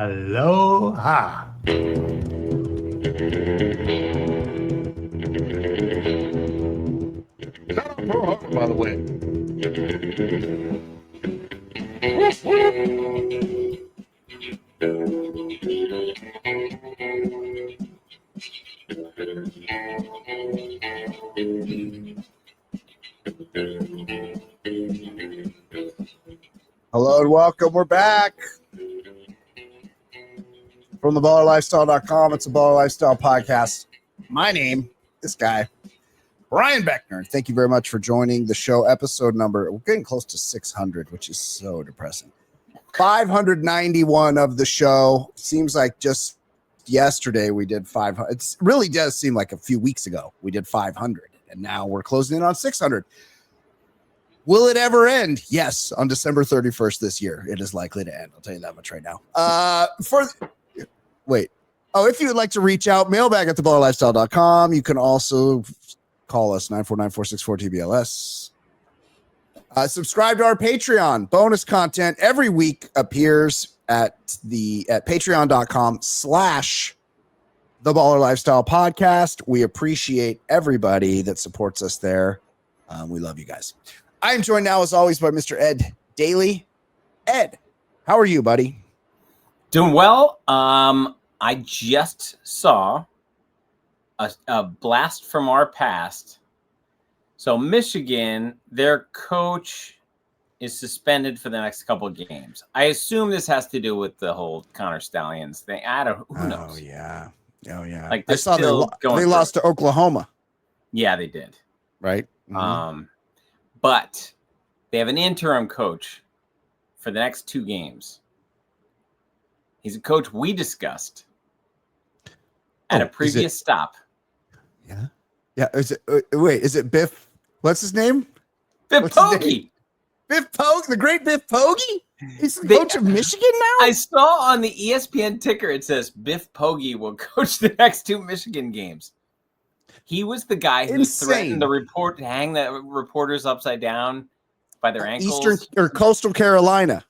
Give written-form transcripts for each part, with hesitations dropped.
Aloha. Shout out Pearl Harbor, by the way. Hello and welcome. We're back from theballerlifestyle.com. It's a Baller Lifestyle podcast. My name, this guy, Brian Beckner. Thank you very much for joining the show. Episode number, we're getting close to 600, which is so depressing. 591 of the show. Seems like just yesterday we did 500. It really does seem like a few weeks ago we did 500, and now we're closing in on 600. Will it ever end? Yes, on December 31st this year, it is likely to end. I'll tell you that much right now. If you would like to reach out, mailbag at theballerlifestyle.com. You can also call us 949-464-TBLS. Subscribe to our Patreon. Bonus content every week appears at patreon.com/The Baller Lifestyle Podcast. We appreciate everybody that supports us there. We love you guys. I am joined now, as always, by Mr. Ed Daly. Ed, how are you, buddy? Doing well. I just saw a blast from our past. So Michigan, their coach is suspended for the next couple of games. I assume this has to do with the whole Connor Stallions thing. Who knows? Oh yeah. Like I saw they lost to Oklahoma. Yeah, they did. Right. Mm-hmm. But they have an interim coach for the next 2 games. He's a coach we discussed at a previous stop. Yeah. Yeah. Is it Biff? What's his name? Biff Poggi. Biff Poggi, the great Biff Poggi? He's the coach of Michigan now? I saw on the ESPN ticker, it says Biff Poggi will coach the next 2 Michigan games. He was the guy who threatened to hang the reporters upside down by their ankles. Eastern or Coastal Carolina.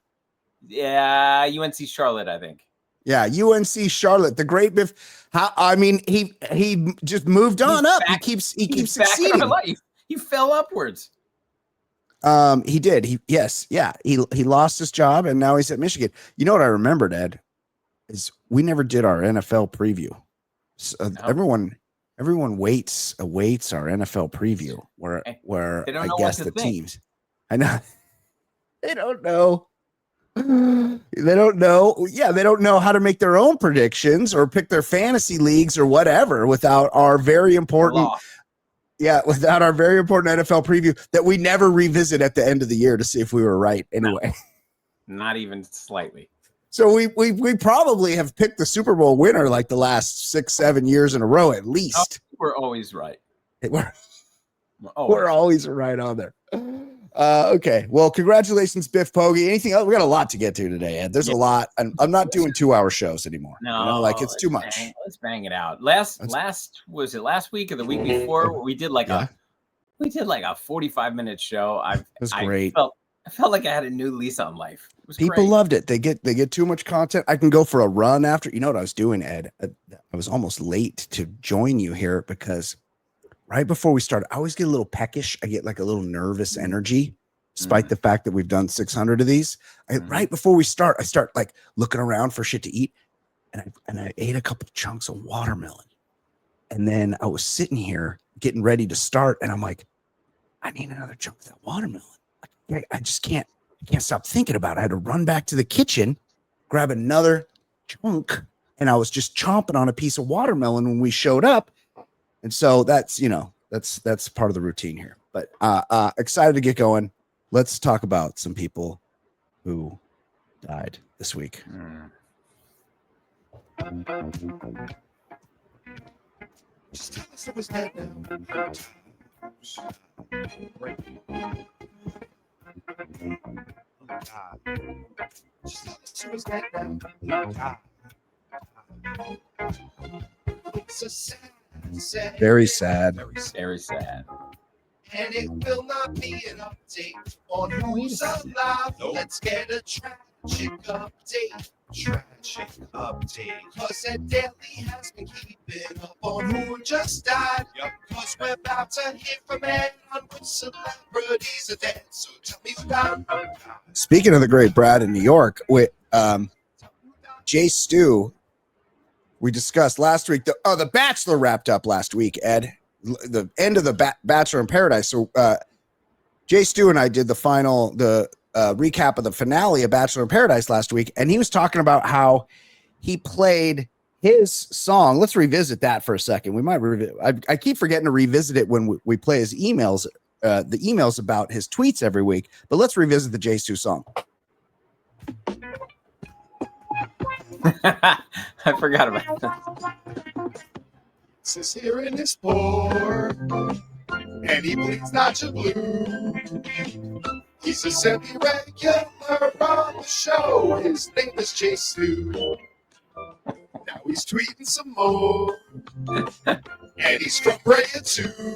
Yeah, UNC Charlotte, I think. Yeah, UNC Charlotte, the great Biff. He just moved on up. He keeps succeeding. He fell upwards. He did. He lost his job and now he's at Michigan. You know what I remembered, Ed, is we never did our NFL preview. So everyone awaits our NFL preview where I guess the teams. I know they don't know. They don't know. Yeah, they don't know how to make their own predictions or pick their fantasy leagues or whatever without our very important NFL preview that we never revisit at the end of the year to see if we were right anyway. Not even slightly. So we probably have picked the Super Bowl winner like the last 6-7 years in a row at least. We're always right. We're always right on there. Okay. Well, congratulations, Biff Poggi. Anything else? We got a lot to get to today, Ed. There's a lot. I'm not doing 2-hour shows ananymore. No, it's too much. Let's bang it out. Last was it last week or the week before? We did like a 45-minute show. It was great. I felt like I had a new lease on life. People loved it. They get too much content. I can go for a run after. You know what I was doing, Ed? I was almost late to join you here because right before we started, I always get a little peckish. I get like a little nervous energy, despite the fact that we've done 600 of these. Right before we start, I start like looking around for shit to eat, and I ate a couple chunks of watermelon, and then I was sitting here getting ready to start, and I'm like, I need another chunk of that watermelon. I just can't stop thinking about it. I had to run back to the kitchen, grab another chunk, and I was just chomping on a piece of watermelon when we showed up. And so that's part of the routine here. But excited to get going. Let's talk about some people who died this week. Just tell us it was dead now. Very sad. Very sad. And it will not be an update on who's alive. Let's get a tragic update tragic update. Cause Ed Daly has been keeping up on who just died. Cause we're about to hear from Ed on which celebrities are dead. So tell me who died. Speaking of the great Brad in New York, with Jay Stu, we discussed last week. The Bachelor wrapped up last week, Ed. The end of the Bachelor in Paradise. So Jay Stu and I did the recap of the finale of Bachelor in Paradise last week, and he was talking about how he played his song. Let's revisit that for a second. We might I keep forgetting to revisit it when we play his emails, the emails about his tweets every week. But let's revisit the Jay Stu song. I forgot about that. Since hearing is poor, and he bleeds not your blue. He's a semi-regular on the show. His name is Jay Stu. Now he's tweeting some more, and he's from Brea too.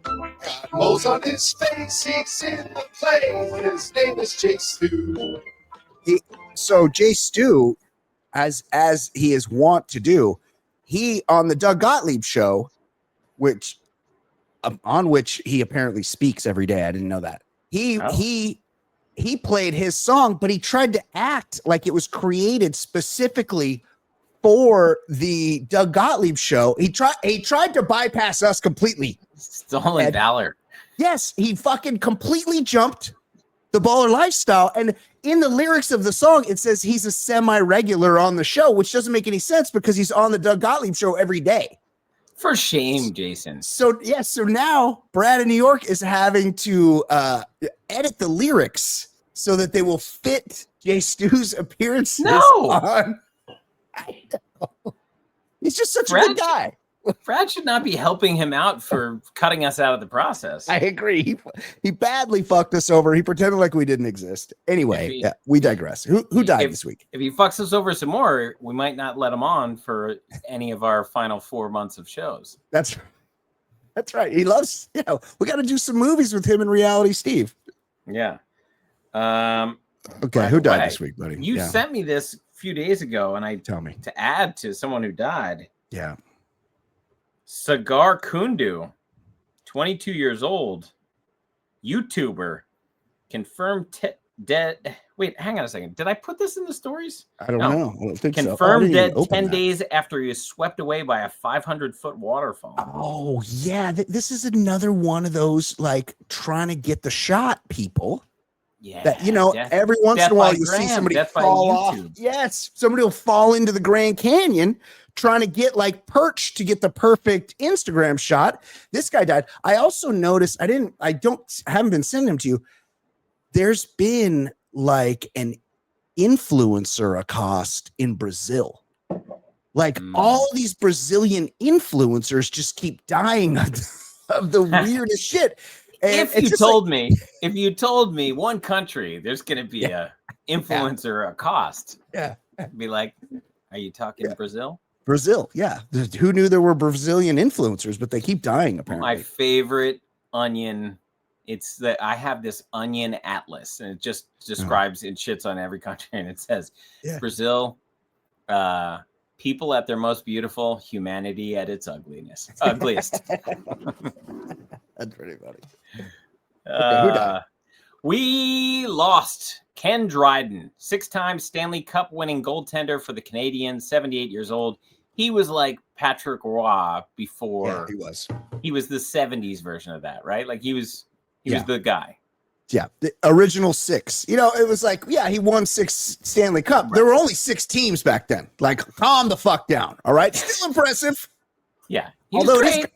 Got moles on his face, he's in the play. His name is Jay Stu. So Jay Stu, as he is wont to do, he on the Doug Gottlieb show, on which he apparently speaks every day. I didn't know that. He played his song, but he tried to act like it was created specifically for the Doug Gottlieb show. He tried to bypass us completely. Stolen valor. Yes, he fucking completely jumped the baller lifestyle. And in the lyrics of the song, it says he's a semi-regular on the show, which doesn't make any sense because he's on the Doug Gottlieb show every day. For shame, Jason. So so now Brad in New York is having to edit the lyrics so that they will fit Jay Stu's appearances on. I know. He's just such a good guy. Brad should not be helping him out for cutting us out of the process. I agree. He badly fucked us over. He pretended like we didn't exist. Anyway, we digress. Who died this week? If he fucks us over some more, we might not let him on for any of our final 4 months of shows. That's right. He loves, we got to do some movies with him and Reality Steve. Yeah. Okay, who died this week, buddy? You sent me this a few days ago, and Tell me. to add to someone who died. Yeah. Sagar Kundu, 22 years old, YouTuber, confirmed dead. Wait, hang on a second. Did I put this in the stories? I don't know. I don't think confirmed so. dead 10 days after he was swept away by a 500-foot waterfall. Oh, yeah. This is another one of those, like, trying to get the shot people. Yeah. That, every once in a while you see somebody fall off. Yes. Somebody will fall into the Grand Canyon trying to get like perch to get the perfect Instagram shot. This guy died. I also noticed, I haven't been sending them to you. There's been like an influencer accost in Brazil. Like all these Brazilian influencers just keep dying of the weirdest shit. And if you told me one country, there's going to be a influencer accost. Yeah. I'd be like, are you talking Brazil? Brazil, yeah. Who knew there were Brazilian influencers, but they keep dying apparently. My favorite onion, it's that I have this onion atlas, and it just describes it shits on every country, and it says Brazil, people at their most beautiful, humanity at its ugliest. That's pretty funny. Who died? We lost Ken Dryden, 6-time Stanley Cup winning goaltender for the Canadiens, 78 years old. He was like Patrick Roy before. Yeah, he was. He was the 70s version of that, right? Like he was the guy. Yeah, the original 6. It was like, he won 6 Stanley Cup. Right. There were only 6 teams back then. Like, calm the fuck down, all right? Still impressive. Yeah. Although great,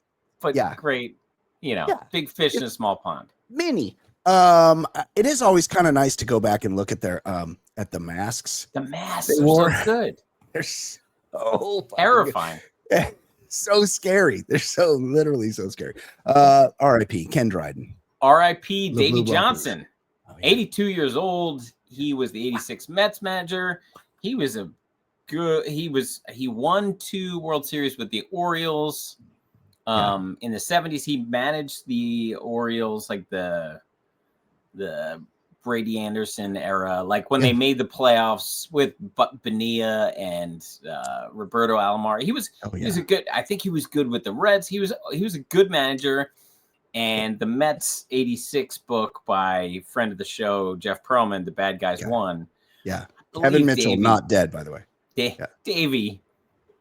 great, big fish in a small pond. Mini. It is always kind of nice to go back and look at their at the masks. The masks are so good. They're so terrifying. So scary. They're so literally so scary. R.I.P. Ken Dryden. R.I.P. Davey Johnson. 82 years old. He was the 86 Mets manager. He won 2 World Series with the Orioles. In the 70s, he managed the Orioles, like the Brady Anderson era, like when they made the playoffs with Bonilla and Roberto Alomar. He was a good. I think he was good with the Reds. He was a good manager. And the Mets '86 book by friend of the show Jeff Perlman, The Bad Guys Won. Yeah, Kevin Mitchell, Davey, not dead, by the way. Davey.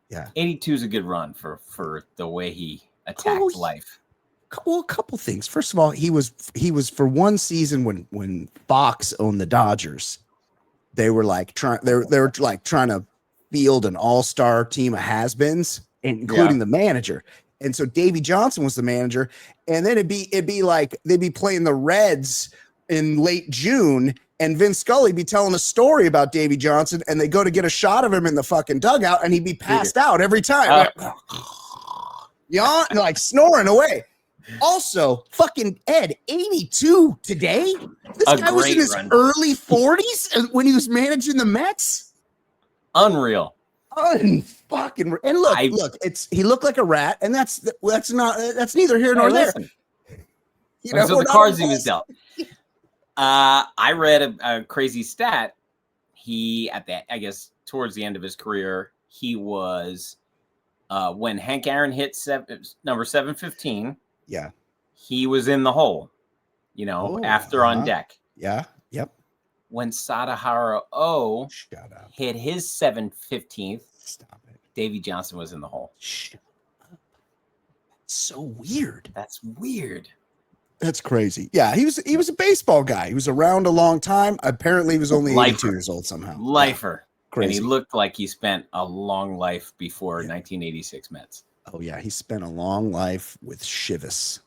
Yeah, '82 is a good run for the way he attacked life. Well, a couple things. First of all, he was for one season when Fox owned the Dodgers. They were like trying to field an all-star team of has-beens, including the manager. And so Davey Johnson was the manager, and then it'd be like they'd be playing the Reds in late June, and Vince Scully be telling a story about Davey Johnson, and they go to get a shot of him in the fucking dugout, and he'd be passed out every time, yawn, like snoring away. Also, fucking Ed, 82 today. This guy was in his early 40s when he was managing the Mets. Unreal. Unfucking. And look, he looked like a rat, and that's neither here nor there. So the cards he was dealt. I read a crazy stat. He I guess towards the end of his career, he was when Hank Aaron hit number 715. Yeah, he was in the hole. After on deck. Yeah. Yep. When Sadaharu hit his 715th, stop it. Davey Johnson was in the hole. Shut up. So weird. That's weird. That's crazy. Yeah, he was a baseball guy. He was around a long time. Apparently, he was only 82 years old somehow. Lifer. Yeah. Crazy. And he looked like he spent a long life before 1986 Mets. Oh yeah, he spent a long life with Chivas.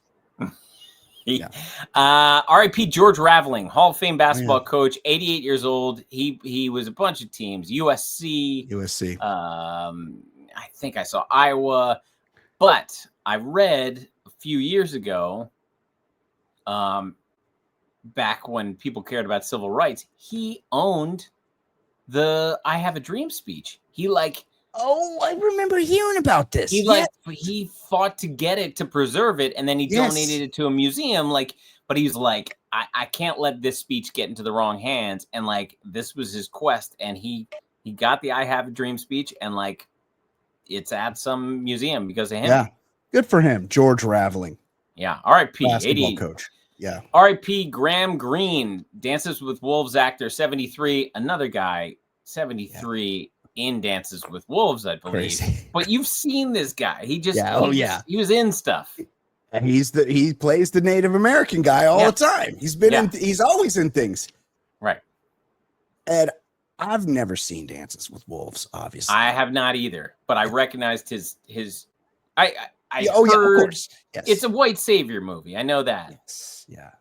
R.I.P. George Raveling, Hall of Fame basketball coach, 88 years old. He was a bunch of teams, USC. I think I saw Iowa, but I read a few years ago, back when people cared about civil rights, he owned the "I Have a Dream" speech. I remember hearing about this. He fought to get it, to preserve it, and then he donated it to a museum. But he's like, I can't let this speech get into the wrong hands. And this was his quest, and he got the "I Have a Dream" speech, and it's at some museum because of him. Yeah, good for him, George Raveling. Yeah, R.I.P. Basketball 88 coach. Yeah, R.I.P. Graham Greene, Dances with Wolves actor, 73. Another guy, 73. Yeah. In Dances with Wolves, I believe. Crazy. But you've seen this guy. He was in stuff. And he plays the Native American guy all the time. He's always in things. Right. And I've never seen Dances with Wolves, obviously. I have not either, but I recognized his I heard of course. Yes. It's a white savior movie. I know that. Yes. Yeah.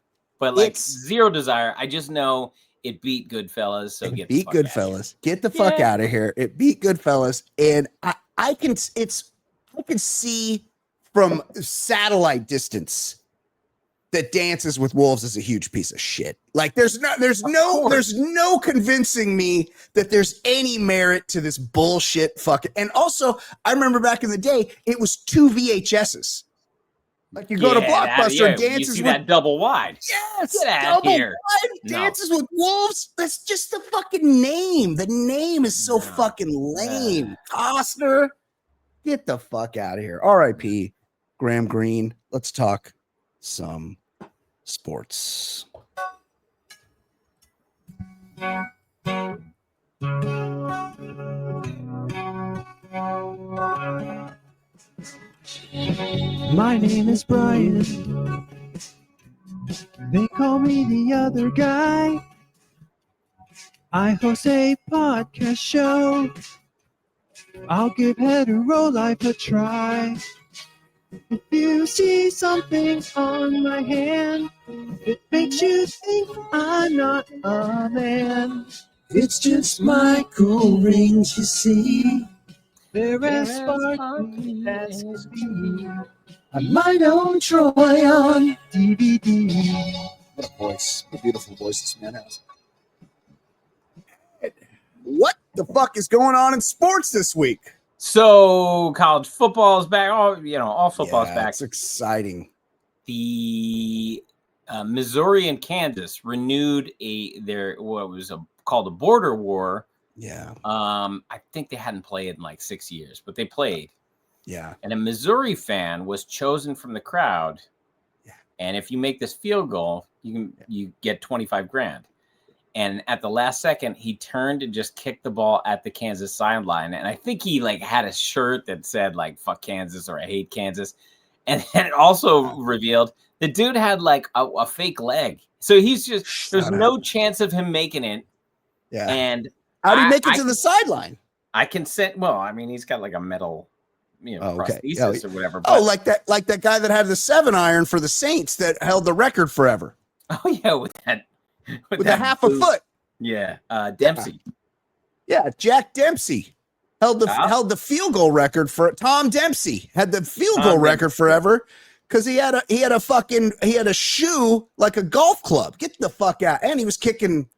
But Zero Desire, I just know it beat Goodfellas, so get the fuck Goodfellas. Get the fuck out of here. It beat Goodfellas, and I can see from satellite distance that Dances with Wolves is a huge piece of shit. There's no convincing me that there's any merit to this bullshit fucking. And also, I remember back in the day, it was 2 VHSs. You go to Blockbuster, Dances with that double wide. Yes, get out here. Wide, Dances with Wolves. That's just the fucking name. The name is so fucking lame. Costner, get the fuck out of here. R.I.P. Graham Greene. Let's talk some sports. My name is Brian. They call me the other guy. I host a podcast show. I'll give hetero life a try. If you see something on my hand, it makes you think I'm not a man. It's just my cool rings, you see. They're as sparkly as can be. I might own Troy on DVD. What a voice. What a beautiful voice this man has. What the fuck is going on in sports this week? So college football is back. All football's back. It's exciting. The Missouri and Kansas renewed called a border war. Yeah. I think they hadn't played in like 6 years, but they played. Yeah. And a Missouri fan was chosen from the crowd. Yeah. And if you make this field goal, you get 25 grand. And at the last second, he turned and just kicked the ball at the Kansas sideline. And I think he like had a shirt that said like "fuck Kansas" or "I hate Kansas." And then it also revealed the dude had like a fake leg. So he's just there's no chance of him making it. Yeah. And how'd he make it to the sideline? I can send. Well, I mean, he's got like a metal, prosthesis or whatever. But, like that guy that had the 7-iron for the Saints that held the record forever. Oh yeah, with a half a foot. Yeah, Dempsey. Yeah, Jack Dempsey held the field goal record for Tom Dempsey had the field goal record forever because he had a shoe like a golf club. Get the fuck out! And he was kicking.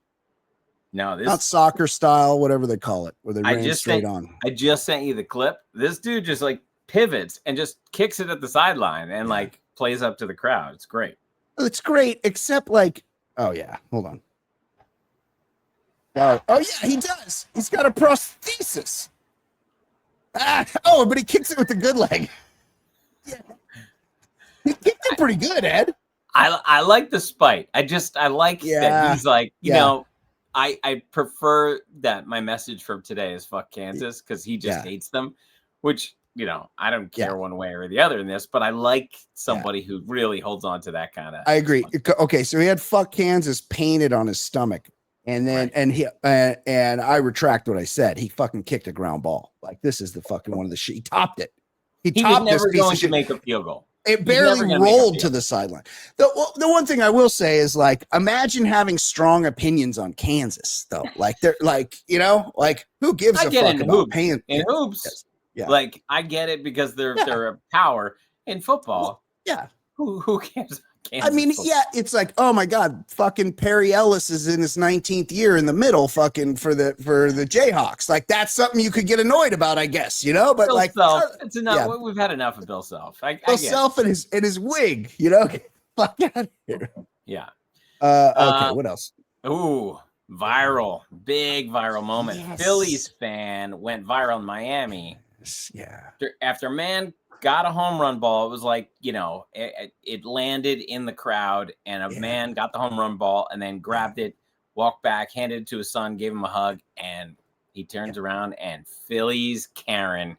No, this not soccer style, whatever they call it, where they ran straight on. I just sent you the clip. This dude just like pivots and just kicks it at the sideline and like plays up to the crowd. It's great. It's great, except like, oh yeah, hold on. Oh yeah, he does. He's got a prosthesis. But he kicks it with the good leg. Yeah. He kicked it pretty good, Ed. I like the spite. I like that he's like, you know, I prefer that my message from today is fuck Kansas because he just hates them, which, you know, I don't care one way or the other in this, but I like somebody who really holds on to that kind of. I agree. Okay, so he had fuck Kansas painted on his stomach. And then, and I retract what I said. He fucking kicked a ground ball. Like, this is the fucking one of the shit. He topped it. He topped was never this piece going of to shit. make a field goal. It barely rolled to the sideline. The one thing I will say is, like, imagine having strong opinions on Kansas, though. Like, they're like, you know, like, who gives a fuck about pain in hoops? Yeah. Like, I get it because they're a power in football. Well, who cares? Kansas I mean, football. it's like, oh my God, fucking Perry Ellis is in his 19th year in the middle, fucking for the Jayhawks. Like, that's something you could get annoyed about, I guess, you know. But Bill like, Self, it's enough. Yeah. We've had enough of Bill Self. Bill Self and his wig, you know. Fuck out of here. Yeah. Okay. What else? Ooh, big viral moment. Yes. Phillies fan went viral in Miami. Yeah. After man got a home run ball, it was like, you know, it landed in the crowd, and a man got the home run ball and then grabbed it, walked back, handed it to his son, gave him a hug, and he turns around and Phillies Karen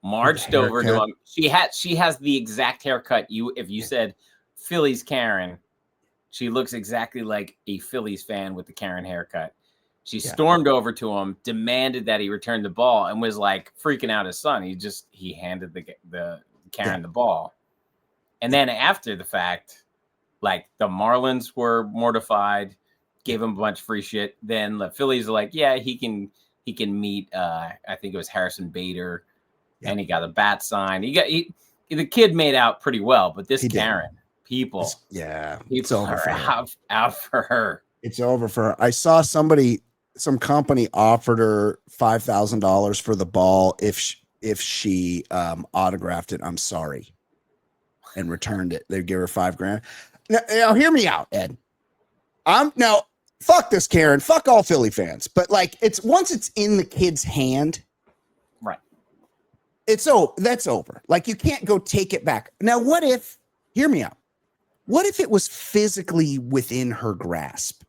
marched over to him. She has the exact haircut. If you said Phillies Karen, she looks exactly like a Phillies fan with the Karen haircut. She stormed over to him, demanded that he return the ball, and was like freaking out his son. He handed the Karen the ball. And then after the fact, like, the Marlins were mortified, gave him a bunch of free shit. Then the Phillies are like, yeah, he can meet I think it was Harrison Bader, and he got a bat sign. The kid made out pretty well, but this Karen, people it's over for her. Out for her. It's over for her. I saw some company offered her $5,000 for the ball if she autographed it. I'm sorry, and returned it. They'd give her $5,000. Now hear me out, Ed. Fuck this Karen. Fuck all Philly fans. But like, once it's in the kid's hand, right? That's over. Like, you can't go take it back. Now, hear me out. What if it was physically within her grasp?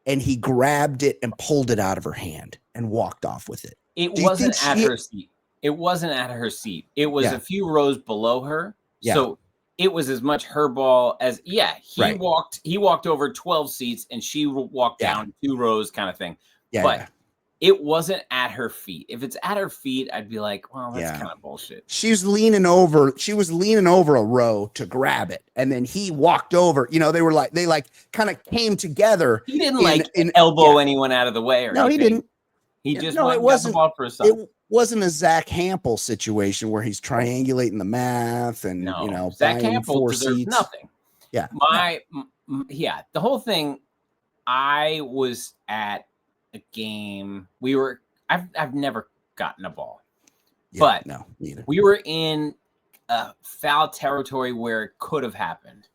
And he grabbed it and pulled it out of her hand and walked off with it. It wasn't at her seat. It wasn't at her seat. It was a few rows below her. Yeah. So it was as much her ball as he walked over 12 seats and she walked down 2 rows kind of thing. Yeah. But it wasn't at her feet. If it's at her feet, I'd be like, well, that's kind of bullshit. She was leaning over a row to grab it. And then he walked over. You know, they kind of came together. He didn't elbow anyone out of the way or anything. No, he didn't. He just went and got the ball for his son. It wasn't a Zach Hampel situation where he's triangulating the math and, you know, Zach Hampel deserves nothing. Yeah. The whole thing, I was at a game. I've never gotten a ball, but no, neither. We were in foul territory where it could have happened.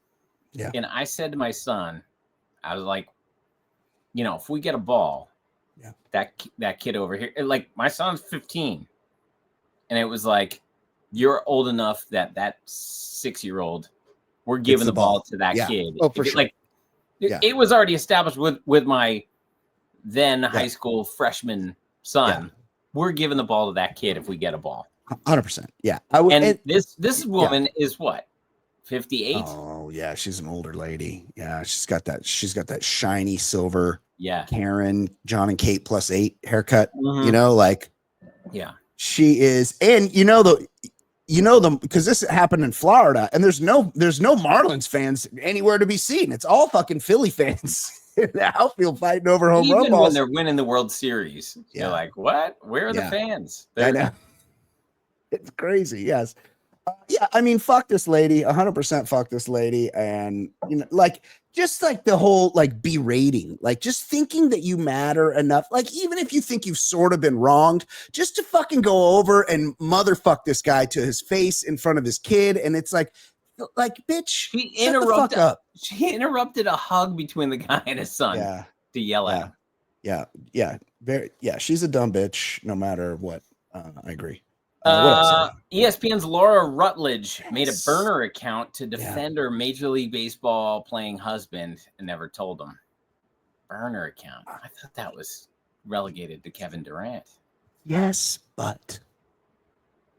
Yeah. And I said to my son, I was like, if we get a ball, Yeah. that kid over here, like my son's 15, and it was like, you're old enough that 6-year-old, we're giving the ball to that Yeah. kid. Oh, for sure. Like it was already established with my then high school freshman son. Yeah. We're giving the ball to that kid if we get a ball. 100%. Yeah. I would. And this woman is what? 58? Oh yeah, she's an older lady. Yeah, she's got that shiny silver Yeah. Karen, John and Kate +8 haircut. Mhm. Like Yeah. she is, and because this happened in Florida, and there's no Marlins fans anywhere to be seen. It's all fucking Philly fans in the outfield fighting over home run Even balls. when they're winning the World Series, Yeah. you're like, what? Where are the Yeah. fans? I know. It's crazy. Yes. Yeah. I mean, fuck this lady. 100% fuck this lady. And, just like the whole berating, just thinking that you matter enough. Even if you think you've sort of been wronged, just to fucking go over and motherfuck this guy to his face in front of his kid. And it's like, bitch, shut the fuck up. She interrupted a hug between the guy and his son to yell at him. Yeah. She's a dumb bitch, no matter what. I agree. What else? ESPN's Laura Rutledge made a burner account to defend her Major League Baseball playing husband and never told him. Burner account. I thought that was relegated to Kevin Durant. Yes, but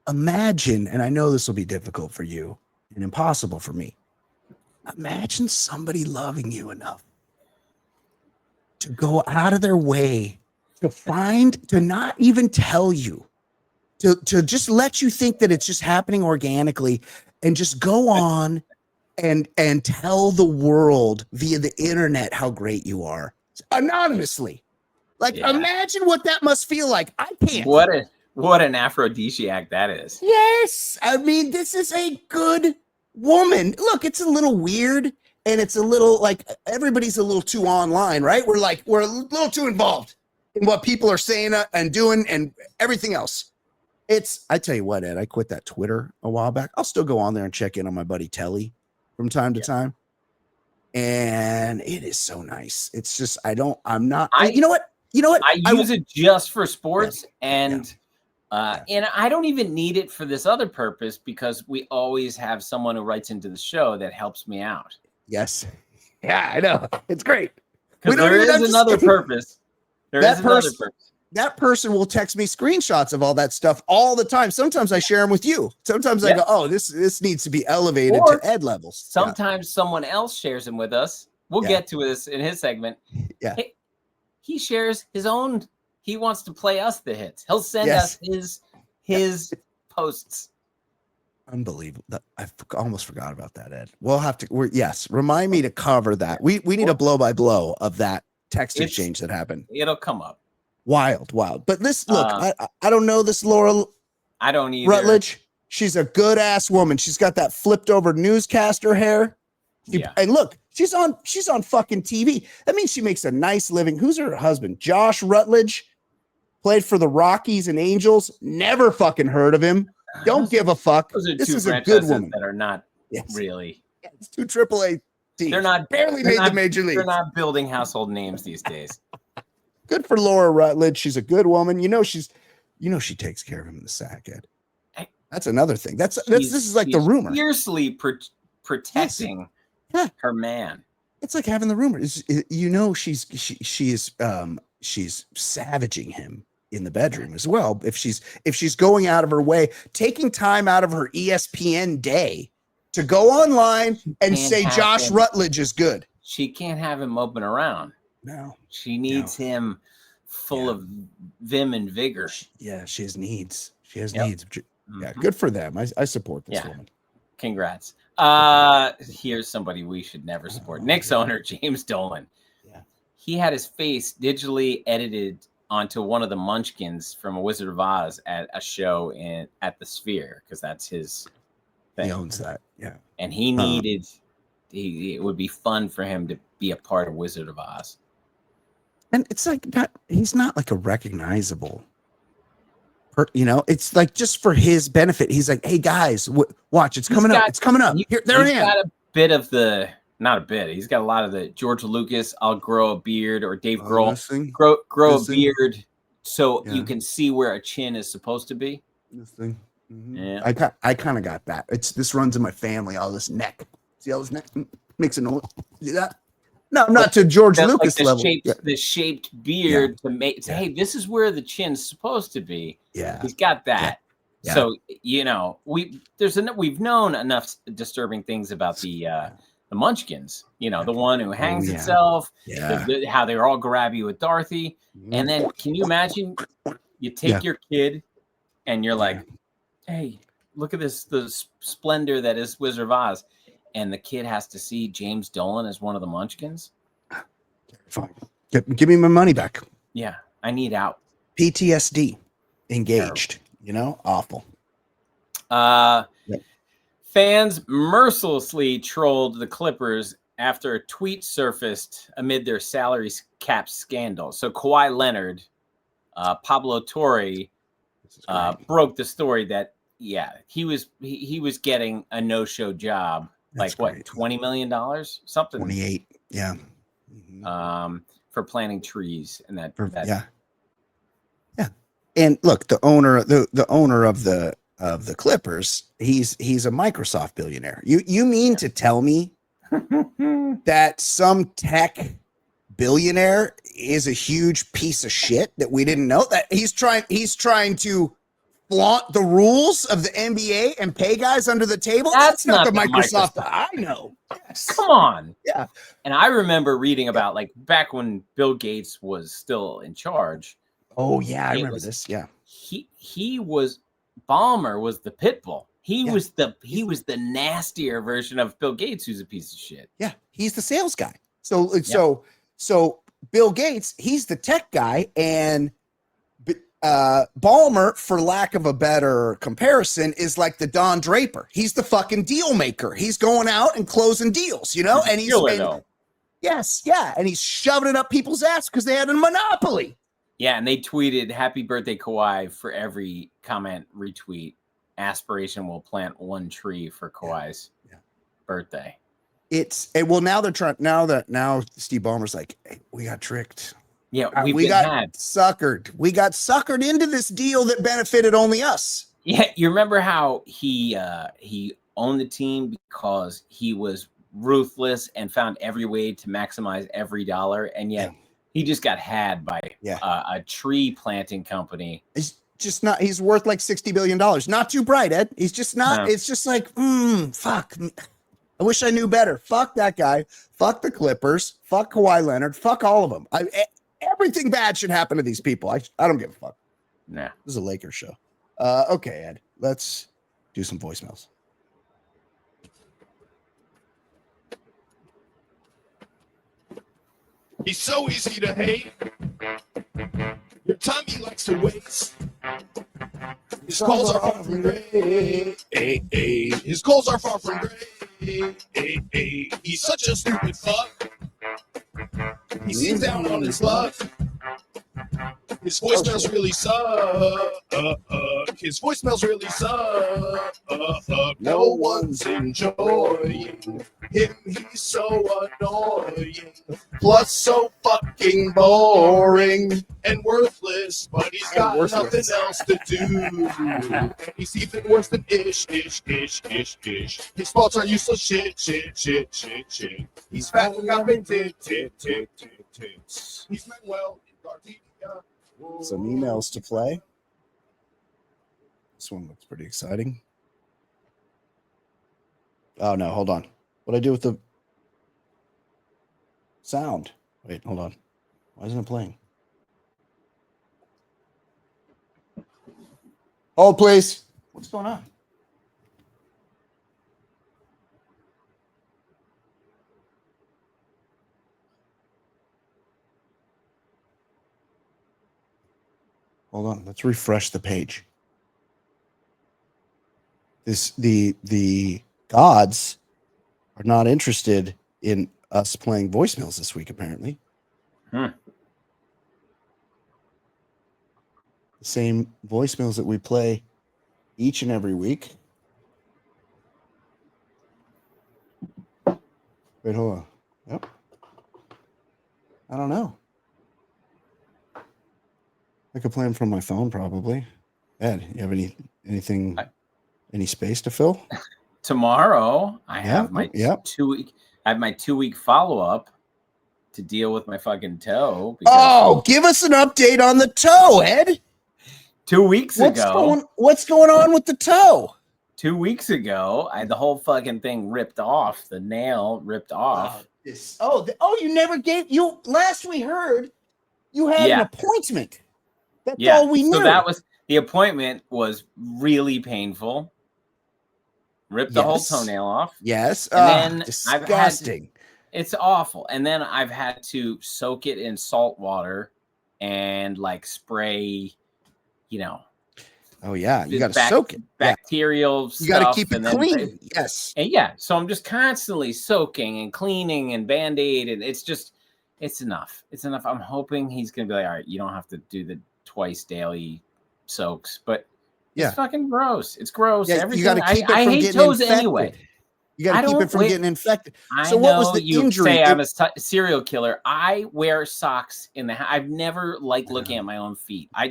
imagine, and I know this will be difficult for you and impossible for me. Imagine somebody loving you enough to go out of their way to not even tell you, to just let you think that it's just happening organically, and just go on and tell the world via the internet how great you are anonymously. Imagine what that must feel like. I can't. What an aphrodisiac that is. Yes. I mean, this is a good woman. Look, it's a little weird, and it's a little everybody's a little too online, right? We're a little too involved in what people are saying and doing and everything else. I tell you what, Ed, I quit that Twitter a while back. I'll still go on there and check in on my buddy Telly from time to time. And it is so nice. It's just, you know what? I use it just for sports and I don't even need it for this other purpose, because we always have someone who writes into the show that helps me out. Yes. Yeah, I know. It's great. Because there is another purpose. That person will text me screenshots of all that stuff all the time. Sometimes I share them with you. Sometimes I go, oh, this needs to be elevated to Ed levels. Sometimes someone else shares them with us. We'll get to this in his segment. Yeah. He shares his own. He wants to play us the hits. He'll send us his posts. Unbelievable. I almost forgot about that, Ed. We'll have to. Remind me to cover that. We need a blow by blow of that text exchange that happened. It'll come up. Wild. But this, look, I don't know this Laura. I don't either. Rutledge. She's a good ass woman. She's got that flipped over newscaster hair. And look, she's on fucking TV. That means she makes a nice living. Who's her husband? Josh Rutledge. Played for the Rockies and Angels. Never fucking heard of him. Don't give a fuck. This is a good woman. That are not really. Yeah, it's 2 AAA teams. They're not barely made the major league. They're not building household names these days. Good for Laura Rutledge. She's a good woman. She takes care of him in the sack, Ed. That's another thing. This is like the rumor. Fiercely protecting her man. It's like having the rumor. She's savaging him in the bedroom as well. If she's going out of her way, taking time out of her ESPN day to go online and say Josh Rutledge is good. She can't have him moping around. No. She needs him full of vim and vigor. She has needs. She has needs. Yeah, good for them. I support this woman. Congrats. Here's somebody we should never support. Knicks owner James Dolan. Yeah. He had his face digitally edited onto one of the Munchkins from A Wizard of Oz at a show at the Sphere, because that's his thing. He owns that. Yeah. And he needed it would be fun for him to be a part of Wizard of Oz. And it's like he's not like a recognizable, it's like just for his benefit. He's like, hey guys, watch, it's coming up. It's coming up. There I am. Got a bit of the not a bit. He's got a lot of the George Lucas, I'll grow a beard, or Dave Oh, Grohl, this thing? grow This a thing? beard so Yeah. you can see where a chin is supposed to be. This thing. Mhm. Yeah. I kind of got that. This runs in my family. All this neck. See all this neck makes a noise. See that? No, not to George That's Lucas like level. the shaped beard to make say, hey, this is where the chin's supposed to be. Yeah. He's got that. Yeah. So we've known enough disturbing things about the Munchkins. You know, the one who hangs itself. Yeah. How they're all grabby with Dorothy. And then, can you imagine? You take your kid, and you're like, "Hey, look at the splendor that is Wizard of Oz," and the kid has to see James Dolan as one of the Munchkins. Fine. Give me my money back. Yeah, I need out. PTSD. Engaged. You know, awful. Fans mercilessly trolled the Clippers after a tweet surfaced amid their salary cap scandal. So Kawhi Leonard, Pablo Torre broke the story that he was getting a no-show job. That's like great. what, $20 million, something. 28. Yeah. For planting trees and that. Yeah. And look, the owner of the Clippers, he's a Microsoft billionaire. You mean to tell me that some tech billionaire is a huge piece of shit that we didn't know? That he's trying to flaunt the rules of the NBA and pay guys under the table? That's not the Microsoft I know. Yes. Come on. Yeah. And I remember reading about, like, back when Bill Gates was still in charge. Oh yeah, I remember this. Yeah. He was Ballmer was the pit bull. He was the nastier version of Bill Gates, who's a piece of shit. Yeah, he's the sales guy. So Bill Gates, he's the tech guy, and Ballmer, for lack of a better comparison, is like the Don Draper. He's the fucking deal maker. He's going out and closing deals, you know, and he's and he's shoving it up people's ass because they had a monopoly. Yeah, and they tweeted "Happy Birthday, Kawhi" for every comment, retweet. Aspiration will plant one tree for Kawhi's birthday. Now Steve Ballmer's like, hey, we got tricked. Yeah, we got suckered. We got suckered into this deal that benefited only us. Yeah, you remember how he owned the team because he was ruthless and found every way to maximize every dollar, and yet he just got had by a tree planting company. He's worth like $60 billion. Not too bright, Ed. He's just not. No. It's just like, fuck. I wish I knew better. Fuck that guy. Fuck the Clippers. Fuck Kawhi Leonard. Fuck all of them. Everything bad should happen to these people. I don't give a fuck. Nah. This is a Lakers show. Okay, Ed. Let's do some voicemails. He's so easy to hate. Your time he likes to waste. His calls are far from great. His calls are far from great. He's such a stupid fuck. He seems down on his luck. His voicemails really suck. His voicemails really suck. No one's enjoying him. He's so annoying. Plus so fucking boring and worthless. But he's got nothing else to do. And he's even worse than ish. His thoughts are useless shit. He's fat and got big tits. He's Manuel Gardenia. Some emails to play. This one looks pretty exciting. Oh no, hold on. What'd I do with the sound? Wait, hold on. Why isn't it playing? Hold, please. What's going on? Hold on, let's refresh the page. The gods are not interested in us playing voicemails this week, apparently. The same voicemails that we play each and every week. Wait, hold on. Yep. I don't know. I could play them from my phone, probably. Ed, you have anything, any space to fill? Tomorrow, I Yeah, have my yep. 2-week. I have my 2-week follow-up to deal with my fucking toe. Oh, give us an update on the toe, Ed. 2 weeks ago. What's going on with the toe? 2 weeks ago, I had the whole fucking thing ripped off. The nail ripped off. You never gave you. Last we heard, you had an appointment. That's all we knew. So that was the appointment. Was really painful. Ripped the whole toenail off. Yes. And then disgusting. It's awful. And then I've had to soak it in salt water and like spray, Oh yeah, you got to soak it. Bacterial stuff. You got to keep it clean. Yes. And so I'm just constantly soaking and cleaning and Band-Aid, and it's enough. It's enough. I'm hoping he's gonna be like, all right, you don't have to do the twice daily soaks, but it's fucking gross. It's gross. Yeah, everything. You got to keep it I from hate getting toes infected. anyway. You got to keep it from getting infected. So what was the injury? Say I'm a serial killer. I wear socks in the house. I've never liked looking at my own feet. I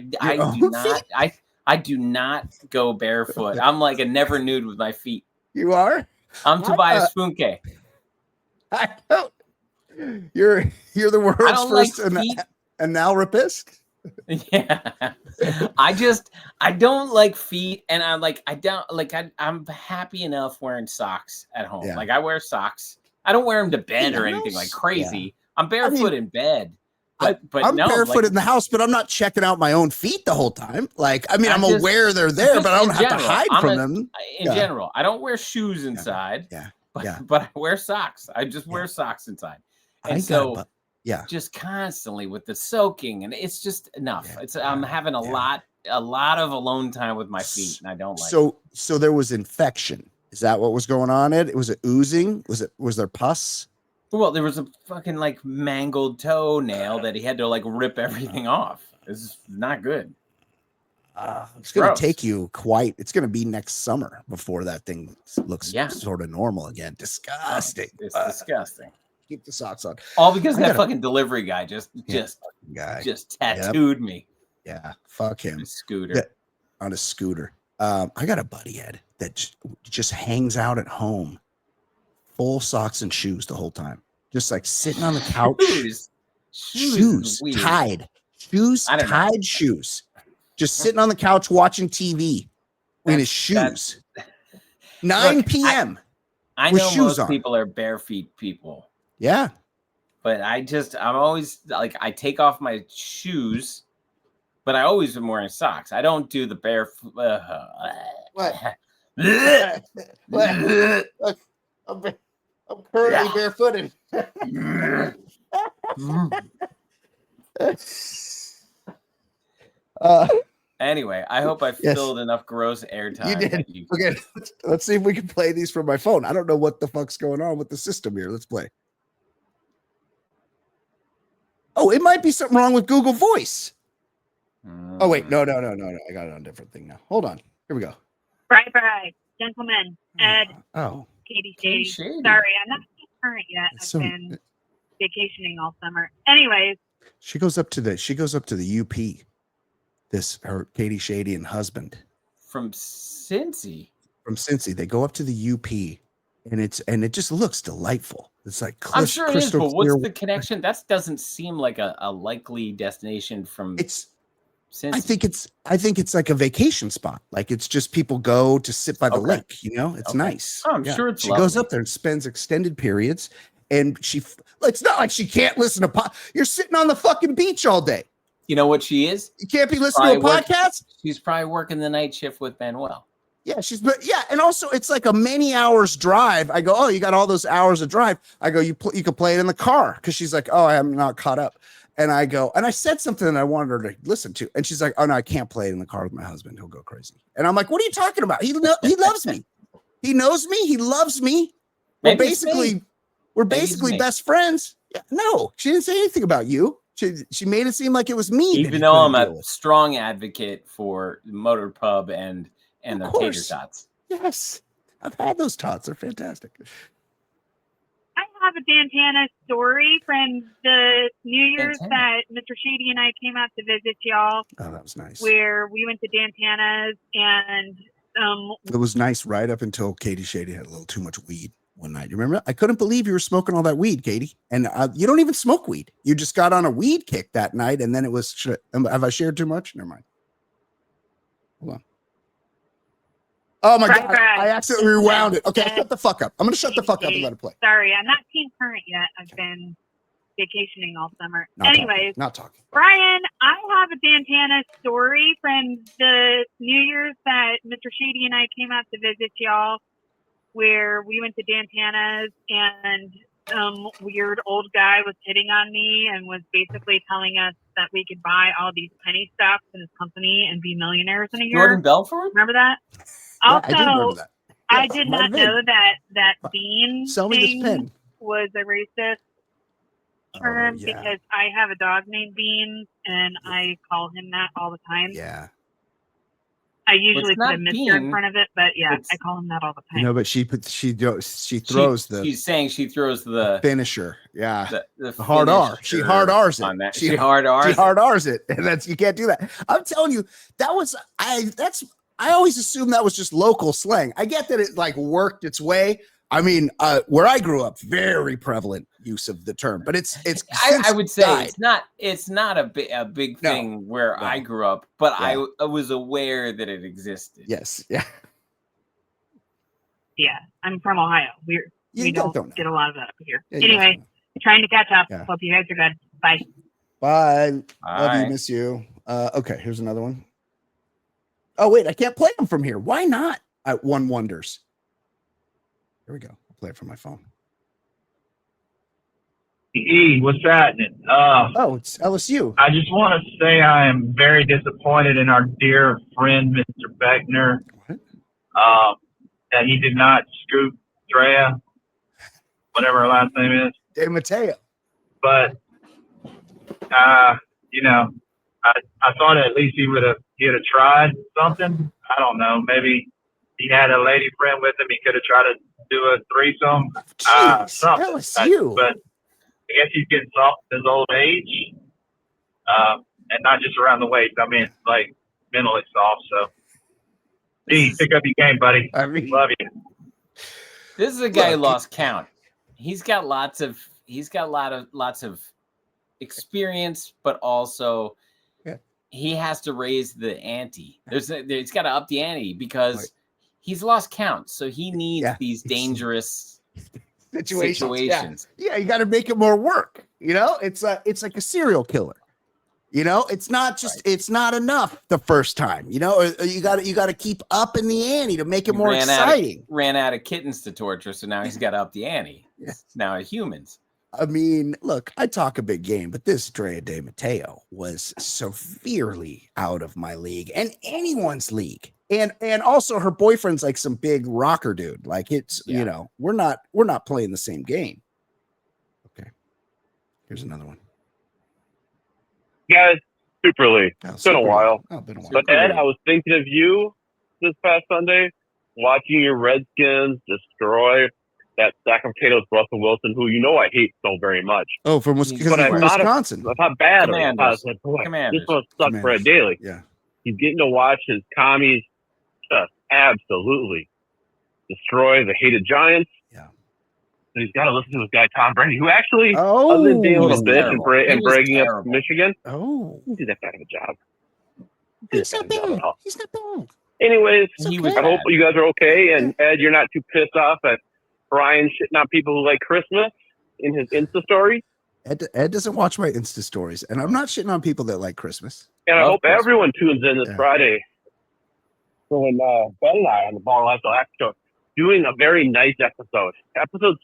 do not go barefoot. I'm like a never nude with my feet. You are? I'm Tobias Funke. I don't. You're the world's first analrapist. Yeah. I don't like feet, and I'm happy enough wearing socks at home. Yeah. Like I wear socks. I don't wear them to bed or anything like crazy. Yeah. I'm barefoot in bed. But I'm no, barefoot in the house, but I'm not checking out my own feet the whole time. I'm aware they're there, but I don't have to hide from them. In general, I don't wear shoes inside. But I wear socks. I just wear socks inside. And just constantly with the soaking, and it's just enough. I'm having a lot of alone time with my feet, and I don't like it. So there was infection. Is that what was going on, Ed? Was it oozing? Was there pus? Well, there was a fucking mangled toenail that he had to rip everything off. This is not good. It's going to take you it's going to be next summer before that thing looks sort of normal again. Disgusting. It's disgusting. Keep the socks on. All because that fucking delivery guy just tattooed me. Yeah. Fuck him. On a scooter. I got a buddy, Ed, that just hangs out at home. Full socks and shoes the whole time. Just sitting on the couch. Shoes tied. Shoes. Just sitting on the couch watching TV in his shoes. 9 p.m. I know most people are bare feet people. Yeah. But I'm always I take off my shoes, but I always am wearing socks. I don't do the bare. What? I'm currently barefooted. Anyway, I hope I filled enough gross airtime. You did. Okay, let's see if we can play these from my phone. I don't know what the fuck's going on with the system here. Let's play. Oh, it might be something wrong with Google Voice. Oh, wait. No. I got it on a different thing now. Hold on. Here we go. Bye, gentlemen. Ed. Oh. Katie Shady. Sorry, I'm not current yet. I've been vacationing all summer. Anyways. She goes up to the UP. Her Katie Shady and husband. From Cincy. They go up to the UP, and it just looks delightful. It's I'm sure it is, but what's the connection? That doesn't seem like a likely destination from Cincy. I think it's like a vacation spot. It's just people go to sit by the lake, it's nice. Oh, I'm sure it's She goes up there and spends extended periods, and it's not like she can't listen to you're sitting on the fucking beach all day. You know what she is? You can't be listening to a podcast? She's probably working the night shift with Manuel. Yeah, and also it's like a many hours drive. I go, oh, you got all those hours of drive. I go, you could play it in the car, because she's like, oh, I'm not caught up. And I go, and I said something that I wanted her to listen to, and she's like, oh no, I can't play it in the car with my husband. He'll go crazy. And I'm like, what are you talking about? He loves me. He knows me. He loves me. We're basically best friends. Yeah, no, she didn't say anything about you. She made it seem like it was me. Even though I'm a strong advocate for Motor Pub and their tater tots. Yes. I've had those tots. They're fantastic. I have a Dantana story from the New Year's Dantana. that Mr. Shady and I came out to visit y'all, Oh, that was nice. where we went to Dantana's and It was nice right up until Katie Shady had a little too much weed one night. You remember? I couldn't believe you were smoking all that weed, Katie. And you don't even smoke weed. You just got on a weed kick that night, and then it was. Have I shared too much? Never mind. Hold on. Oh my God! I accidentally rewound it. Okay, shut the fuck up. I'm gonna shut the fuck up and let it play. Sorry, I'm not team current yet. I've been vacationing all summer. Anyways, not talking. Brian, I have a Dantana story from the New Year's that Mr. Shady and I came out to visit y'all, where we went to Dantana's and some weird old guy was hitting on me and was basically telling us that we could buy all these penny stocks in his company and be millionaires in a year. Jordan Belfort? Remember that? Yeah, Also, I do remember that. I Yes, did might not have been. know that bean Sell me this thing pen. was a racist term yeah. because I have a dog named Beans and I call him that all the time. Yeah. I usually Well, put a it's not Mr. in Bean. front of it, but yeah, It's- I call him that all the time. You know, but she throws the She's saying she throws the finisher. Yeah. the hard R. She finisher hard R's it. on that. She She hard R's. She hard R's it. And that's you can't do that. I'm telling you, I always assumed that was just local slang. I get that it like worked its way. I mean, where I grew up, very prevalent use of the term, but it's I would say died. it's not a big thing where I grew up, but Yeah. I was aware that it existed. Yes. Yeah. Yeah, I'm from Ohio. We You don't don't know. get a lot of that up here. Yeah, you guys Anyway, don't know. trying to catch up. Yeah. Hope you guys are good. Bye. Bye. Love Bye. you. Miss you. Okay. Here's another one. Oh wait, I can't play them from here. Why not? One wonders. Here we go. I'll play it from my phone. What's happening? Oh, it's LSU. I just want to say I am very disappointed in our dear friend, Mr. Beckner, What? that he did not scoop Drea, whatever her last name is. De Mateo. But, you know, I thought at least he would have tried something. I don't know. Maybe he had a lady friend with him. He could have tried to do a threesome. Jeez, Something. LSU. But I guess he's getting soft at his old age, and not just around the waist. I mean, like mentally soft. So, pick up your game, buddy. I mean, Love you. This is a guy who Look, lost count. He's got lots of experience, but also Yeah. he has to raise the ante. He's got to up the ante because Right. he's lost count. So he needs Yeah, these it's- dangerous situations. Yeah, you got to make it more work. You know, it's like a serial killer. You know, it's not just it's not enough the first time. You know, or you got to keep up in the ante to make it He more exciting. Ran out of kittens to torture, so now he's got to up the ante. Yeah. Now humans. I mean, look, I talk a big game, but this Drea De Mateo was severely out of my league and anyone's league. And also her boyfriend's like some big rocker dude. Like it's, Yeah. you know, we're not playing the same game. Okay. Here's another one. Guys, Super League. Oh, It's been a Super while. League. Oh, been a while. But Ed, I was thinking of you this past Sunday, watching your Redskins destroy that sack of potatoes, Russell Wilson, who you know I hate so very much. Oh, from But I thought of- Wisconsin. I thought bad of him. I Commanders. was like, boy, Commanders. this must suck for Ed Commanders. Daly. Yeah. He's getting to watch his commies just absolutely destroy the hated Giants. Yeah. And he's got to listen to this guy, Tom Brady, who actually, Oh, other than being a he little was bitch terrible. and He was bragging up terrible. Michigan, oh, he did that bad of a job. he's not Did that bad of a bad. job. He's not bad. Anyways, He was I hope bad. you guys are okay. And Ed, you're not too pissed off at Brian shitting on people who like Christmas in his Insta story. Ed doesn't watch my Insta stories, and I'm not shitting on people that like Christmas. And I Love hope Christmas. everyone tunes in this Yeah. Friday. So when Ben and I on the Ball Lifestyle After Show doing a very nice episode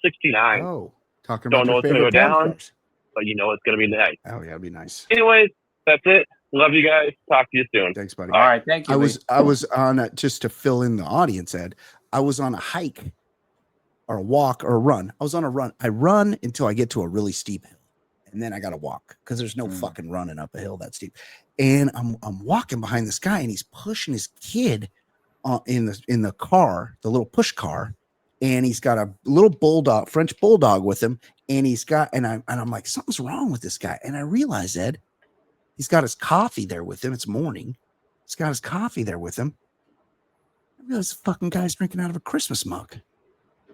69. Oh, talking Don't about know your what's gonna favorite go down. porn stars. But you know it's going to be nice. Oh yeah, it'd be nice. Anyways, that's it. Love you guys. Talk to you soon. Thanks, buddy. All right, thank you. I was on just to fill in the audience, Ed. I was on a hike or a walk or a run. I was on a run. I run until I get to a really steep hill, and then I got to walk because there's no fucking running up a hill that steep. And I'm walking behind this guy, and he's pushing his kid in the car, the little push car, and he's got a little bulldog, French bulldog with him, and I'm like, something's wrong with this guy. And I realize, Ed, he's got his coffee there with him. It's morning. He's got his coffee there with him. I realize the fucking guy's drinking out of a Christmas mug.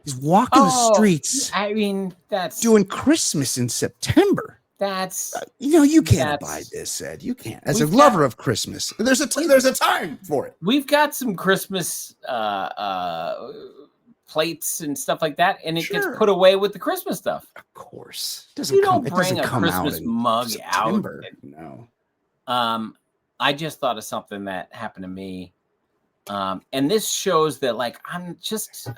He's walking the streets. I mean, that's doing Christmas in September. That's you can't abide this, Ed. You can't. As a lover of Christmas, there's a time for it. We've got some Christmas plates and stuff like that, and it gets put away with the Christmas stuff. Of course, you don't bring a Christmas mug out. No. I just thought of something that happened to me. And this shows that like I'm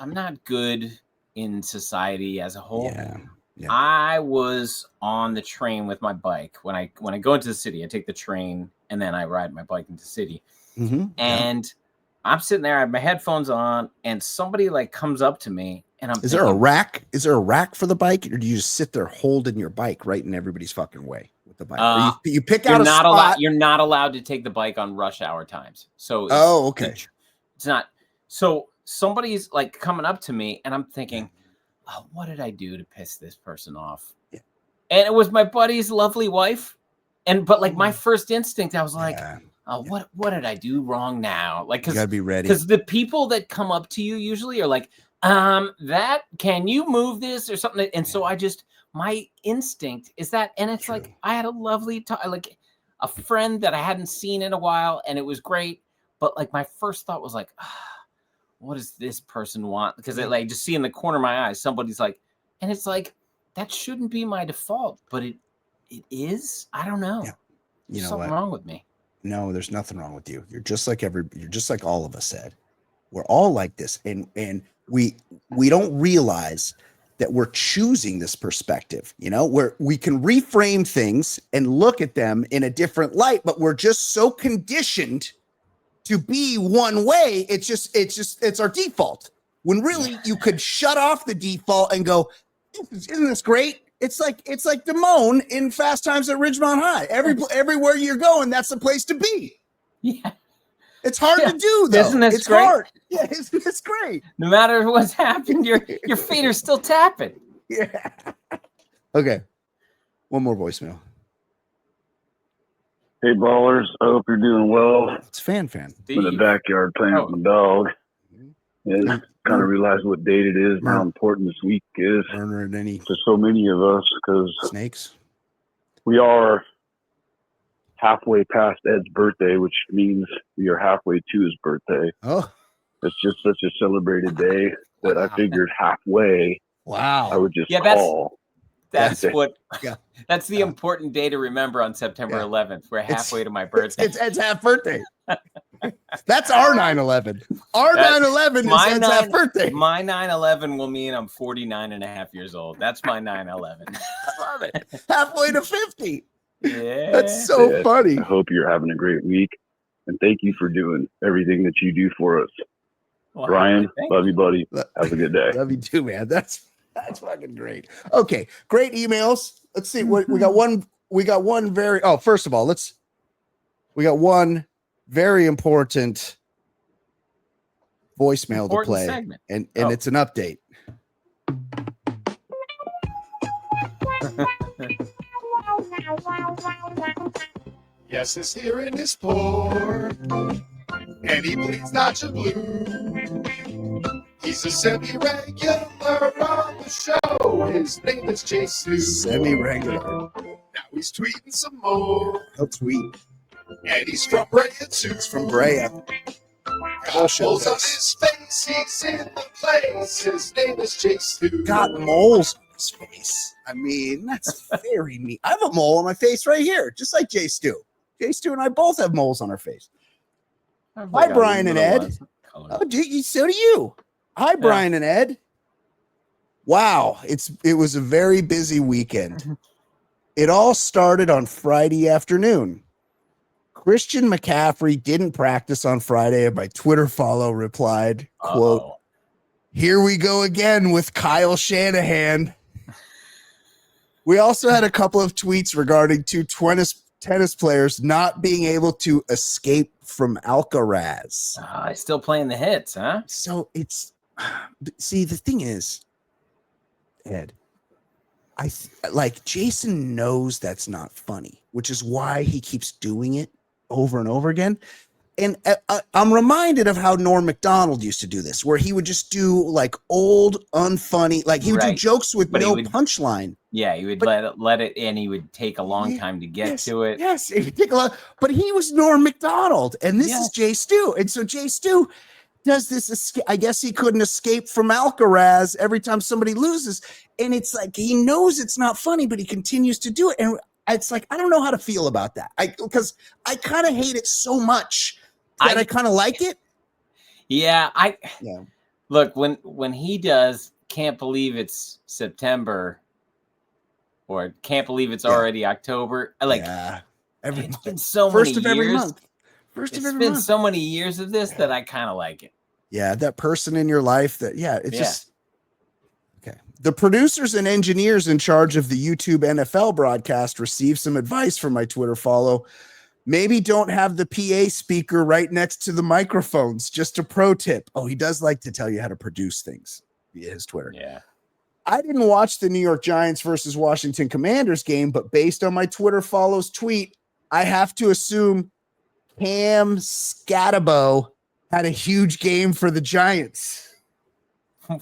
not good in society as a whole. Yeah. I was on the train with my bike when I go into the city. I take the train and then I ride my bike into the city. Mm-hmm. And I'm sitting there, I have my headphones on, and somebody like comes up to me, and I'm. Is there a rack? Is there a rack for the bike, or do you just sit there holding your bike right in everybody's fucking way with the bike? You pick out a spot. You're not allowed to take the bike on rush hour times. So. Okay. It's not. So somebody's like coming up to me, and I'm thinking, oh, what did I do to piss this person off? Yeah. And it was my buddy's lovely wife. But like my first instinct, I was like, oh, what did I do wrong now? Like, you gotta be ready. Because the people that come up to you usually are like, can you move this or something? And so my instinct is that, and it's like, I had a lovely time, like a friend that I hadn't seen in a while, and it was great. But like my first thought was like, what does this person want? Because I like just see in the corner of my eyes, somebody's like, and it's like, that shouldn't be my default, but it is. I don't know. Yeah. There's something wrong with me. No, there's nothing wrong with you. You're just like all of us said. We're all like this. And we don't realize that we're choosing this perspective, where we can reframe things and look at them in a different light, but we're just so conditioned to be one way. It's our default, when really you could shut off the default and go, isn't this great? It's like Damone in Fast Times at Ridgemont High. Everywhere you're going, that's the place to be. Yeah. It's hard to do, though. Isn't this it's great? hard. Yeah, it's great. No matter what's happened, your feet are still tapping. Yeah. Okay. One more voicemail. Hey, ballers. I hope you're doing well. It's Fan. I'm in the backyard playing with my dog. And kind of realize what date it is and how important this week is to so many of us, because snakes. We are halfway past Ed's birthday, which means we are halfway to his birthday. Oh, it's just such a celebrated day that I figured halfway. Wow. I would just call. That's the important day to remember on September 11th. We're halfway to my birthday. It's Ed's half birthday. That's our 9/11. Our 9/11 is Ed's half birthday. My 9/11 will mean I'm 49 and a half years old. That's my 9/11. I love it. Halfway to 50. Yeah. That's so funny. I hope you're having a great week. And thank you for doing everything that you do for us. Well, Ryan, love you, buddy. Have a good day. Love you too, man. That's fucking great. Okay, great emails. Let's see what we got. One very. Oh, first of all, we got one very important voicemail to play, segment. and it's an update. Yes, his hearing is poor, and he bleeds Nacho Blue. He's a semi-regular on the show. His name is Jason. Semi-regular. Now he's tweeting some more. He'll tweet. And he's from Brea too. It's from Brea. Got moles on his face. He's in the place. His name is Jason. Got moles on his face. I mean, that's very neat. I have a mole on my face right here, just like Jay Stu. Jay Stu and I both have moles on our face. Hi, Brian and Ed. Oh, so do you. Hi, Brian and Ed. Wow, it was a very busy weekend. It all started on Friday afternoon. Christian McCaffrey didn't practice on Friday, and my Twitter follow replied, quote, "Here we go again with Kyle Shanahan." We also had a couple of tweets regarding two tennis players not being able to escape from Alcaraz. Still playing the hits, huh? So see, the thing is, Ed, like Jason knows that's not funny, which is why he keeps doing it over and over again. And I'm reminded of how Norm Macdonald used to do this, where he would just do like old, unfunny, like he would do jokes with no punchline. Yeah, he would let it in. He would take a long time to get to it. Yes, it would take a lot. But he was Norm Macdonald, and this is Jay Stu. And so Jay Stu does this. I guess he couldn't escape from Alcaraz every time somebody loses. And it's like he knows it's not funny, but he continues to do it. And it's like, I don't know how to feel about that. Because I kind of hate it so much that I kind of like it. Yeah, look, when he does Can't Believe It's September or Can't Believe It's already October, it's been so many years. Every month. It's been so many years of this that I kind of like it. Yeah, that person in your life that, just okay. The producers and engineers in charge of the YouTube NFL broadcast received some advice from my Twitter follow. Maybe don't have the PA speaker right next to the microphones. Just a pro tip. Oh, he does like to tell you how to produce things via his Twitter. Yeah. I didn't watch the New York Giants versus Washington Commanders game, but based on my Twitter follows tweet, I have to assume Cam Scatabo had a huge game for the Giants.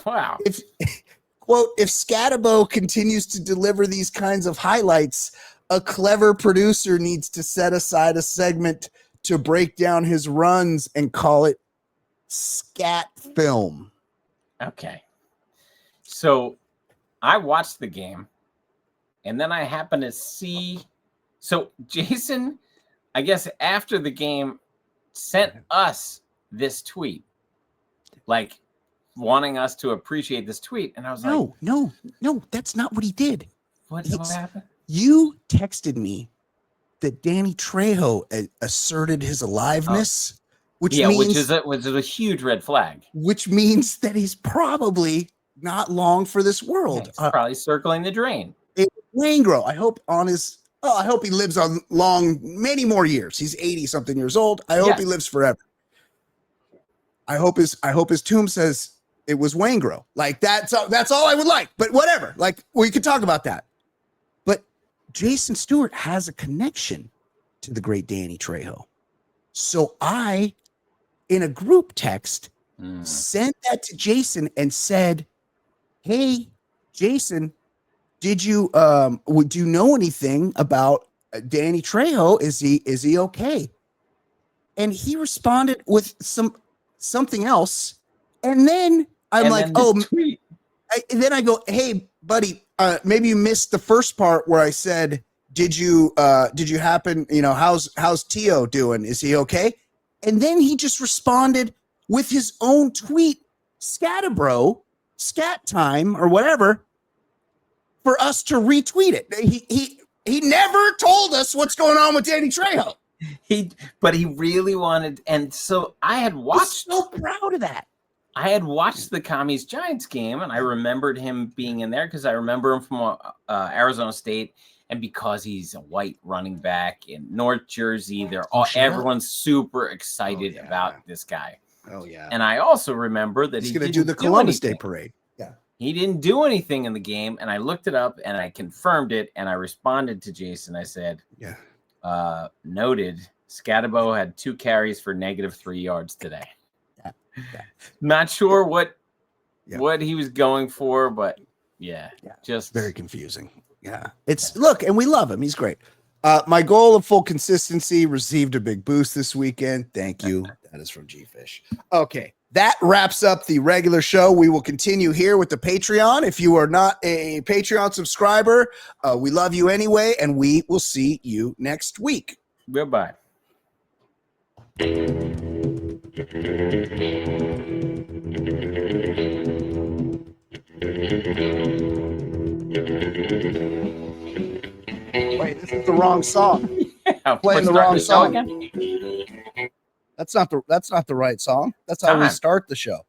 Wow. If Scatabo continues to deliver these kinds of highlights, a clever producer needs to set aside a segment to break down his runs and call it Scat Film. Okay. So I watched the game and then I happened to see. So Jason, I guess after the game, sent us this tweet, like wanting us to appreciate this tweet. And I was like, no, that's not what he did. What happened? You texted me that Danny Trejo asserted his aliveness, which is a huge red flag. Which means that he's probably not long for this world. He's probably circling the drain. Waingro, I hope I hope he lives on many more years. He's 80 something years old. I hope he lives forever. I hope his tomb says it was Waingro. Like that's all I would like. But whatever. Like we could talk about that. But Jason Stewart has a connection to the great Danny Trejo. So I, in a group text, sent that to Jason and said, "Hey, Jason, did you do you know anything about Danny Trejo? Is he okay?" And he responded with something else, and then I'm then I go, "Hey, buddy, maybe you missed the first part where I said, did you happen, how's Tio doing? Is he okay?" And then he just responded with his own tweet, Scatabro, Scat Time or whatever, for us to retweet it. He never told us what's going on with Danny Trejo. But he really wanted, and so I had watched. I'm so proud of that. I had watched the Commies Giants game, and I remembered him being in there because I remember him from Arizona State, and because he's a white running back in North Jersey, everyone's super excited about this guy. Oh yeah. And I also remember that he's going to do the Columbus Day parade. Yeah. He didn't do anything in the game, and I looked it up and I confirmed it, and I responded to Jason. I said, noted, Scatabo had 2 carries for -3 yards today. Not sure what he was going for, but just very confusing. Yeah. And we love him. He's great. My goal of full consistency received a big boost this weekend. Thank you. That is from G-Fish. Okay. That wraps up the regular show. We will continue here with the Patreon. If you are not a Patreon subscriber, we love you anyway, and we will see you next week. Goodbye. Wait, this is the wrong song. Playing the wrong song. That's not the right song. That's how we start the show.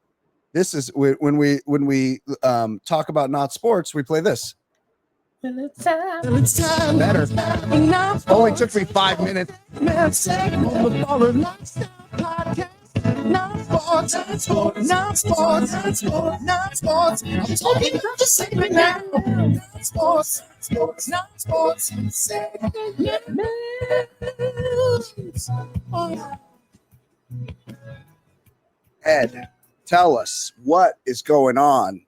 This is when we talk about not sports, we play this. It's time. Better. Only took me 5 minutes. sports, not sports, not sports, not sports, not sports. I'm talking about the segment now. Not sports, sports, not sports. Segment news. Ed, tell us what is going on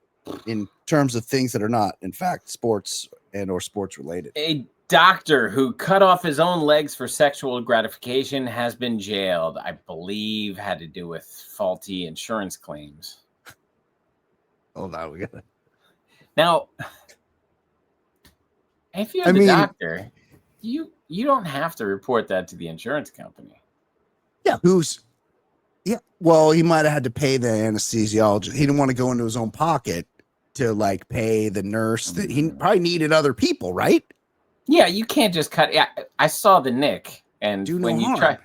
in terms of things that are not, in fact, sports and or sports related. A doctor who cut off his own legs for sexual gratification has been jailed. I believe had to do with faulty insurance claims. Hold on, we got it. Now, if you're the doctor, you don't have to report that to the insurance company. Yeah, yeah. Well, he might have had to pay the anesthesiologist. He didn't want to go into his own pocket to like pay the nurse. That he probably needed other people, right? Yeah, you can't just cut. Yeah, I saw the Nick, and when you try,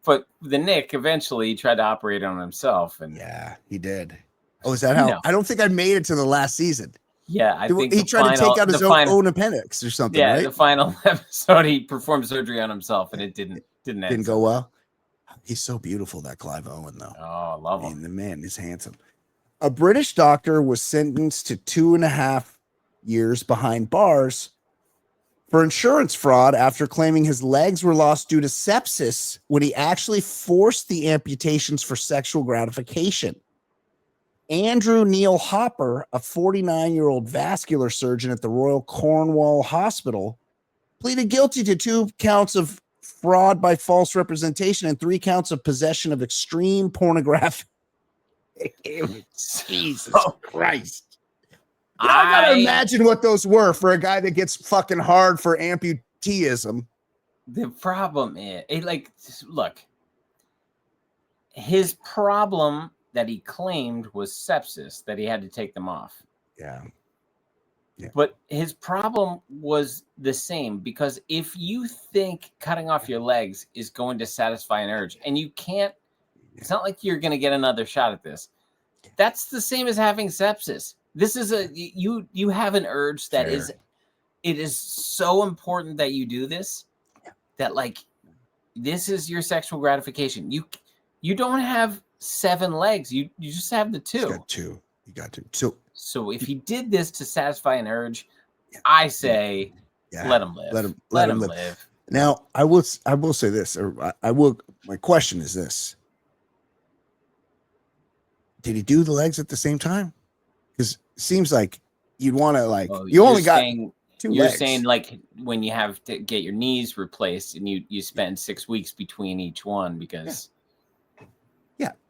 but the Nick eventually tried to operate on himself, and yeah, he did. Oh, is that how? I don't think I made it to the last season. Yeah, I think he tried to take out his own appendix or something. Yeah, right? The final episode, he performed surgery on himself, and it didn't go well. He's so beautiful, that Clive Owen, though. Oh, I love him. The man is handsome. A British doctor was sentenced to 2.5 years behind bars for insurance fraud after claiming his legs were lost due to sepsis when he actually forced the amputations for sexual gratification. Andrew Neil Hopper, a 49-year-old vascular surgeon at the Royal Cornwall Hospital, pleaded guilty to 2 counts of fraud by false representation and 3 counts of possession of extreme pornography. Jesus Christ. I gotta imagine what those were for a guy that gets fucking hard for amputeeism. The problem is, look, his problem that he claimed was sepsis, that he had to take them off. Yeah. But his problem was the same, because if you think cutting off your legs is going to satisfy an urge, and you can't, it's not like you're going to get another shot at this. That's the same as having sepsis. This is you have an urge that it is so important that you do this, that like, this is your sexual gratification. You don't have 7 legs. You just have the 2. You got 2. You got 2. So if he did this to satisfy an urge, I say let him live. Let him live. Now, I will say this, or my question is this. Did he do the legs at the same time? Because it seems like you'd want to you only got 2 legs. You're saying like when you have to get your knees replaced and you spend 6 weeks between each one because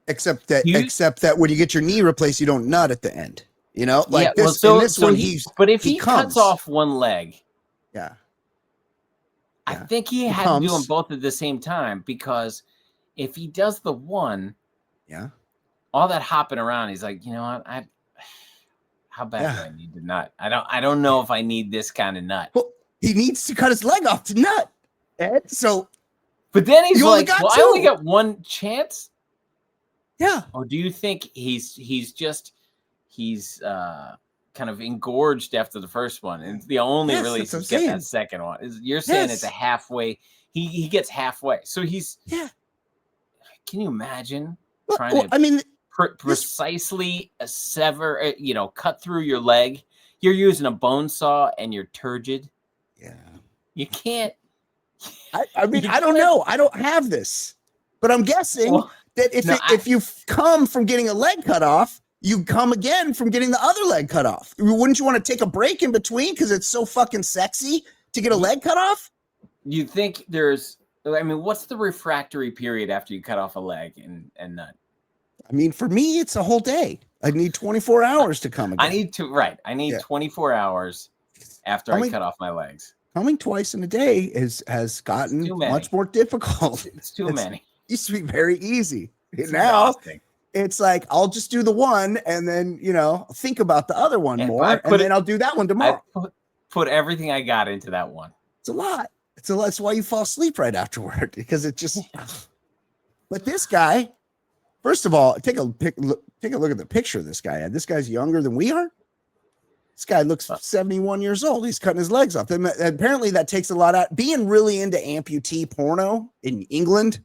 except that when you get your knee replaced, you don't nut at the end. You know, like in this one, but if he cuts off one leg, I think he had to do them both at the same time, because if he does the one, all that hopping around, he's like, you know what, how bad do I need to nut? I don't know if I need this kind of nut. Well, he needs to cut his leg off to nut, Ed. So, but then he's like, well, I only got one chance. Yeah. Or do you think he's kind of engorged after the first one, and the only really to get that second one is you're saying it's a halfway. He gets halfway, so he's Can you imagine trying to precisely sever, cut through your leg? You're using a bone saw and you're turgid. Yeah, you can't. I don't know. I don't have this, but I'm guessing that if you come from getting a leg cut off, you come again from getting the other leg cut off. Wouldn't you want to take a break in between because it's so fucking sexy to get a leg cut off? You think what's the refractory period after you cut off a leg and nut? I mean, for me, it's a whole day. I need 24 hours to come again. I need 24 hours after I cut off my legs. Coming twice in a day has gotten much more difficult. It's too many. It used to be very easy. Now it's like, I'll just do the one and then, think about the other one more. And then I'll do that one tomorrow. Put everything I got into that one. It's a lot. That's why you fall asleep right afterward, because it just, but this guy, first of all, take a look at the picture of this guy. This guy's younger than we are. This guy looks 71 years old. He's cutting his legs off. And apparently that takes a lot out. Being really into amputee porno in England,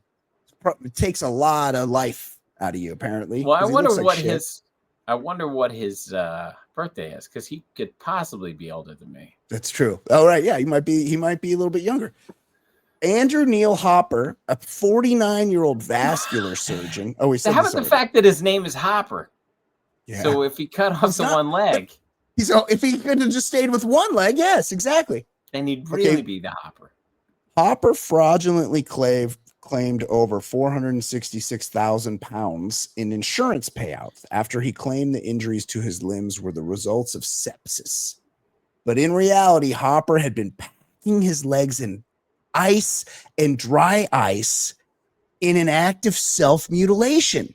it takes a lot of life out of you, apparently. Well, I 'cause he wonder looks like what shit. his birthday is, because he could possibly be older than me. That's true. Oh, right. Yeah, he might be a little bit younger. Andrew Neil Hopper, a 49-year-old vascular surgeon. Oh, he So said how this about the already. fact that his name is Hopper? Yeah. So if he cut off He's the not- one leg, If he could have just stayed with one leg, yes, exactly. then he'd Okay. really be the Hopper. Hopper fraudulently claimed over 466,000 pounds in insurance payouts after he claimed the injuries to his limbs were the results of sepsis. But in reality, Hopper had been packing his legs in ice and dry ice in an act of self-mutilation.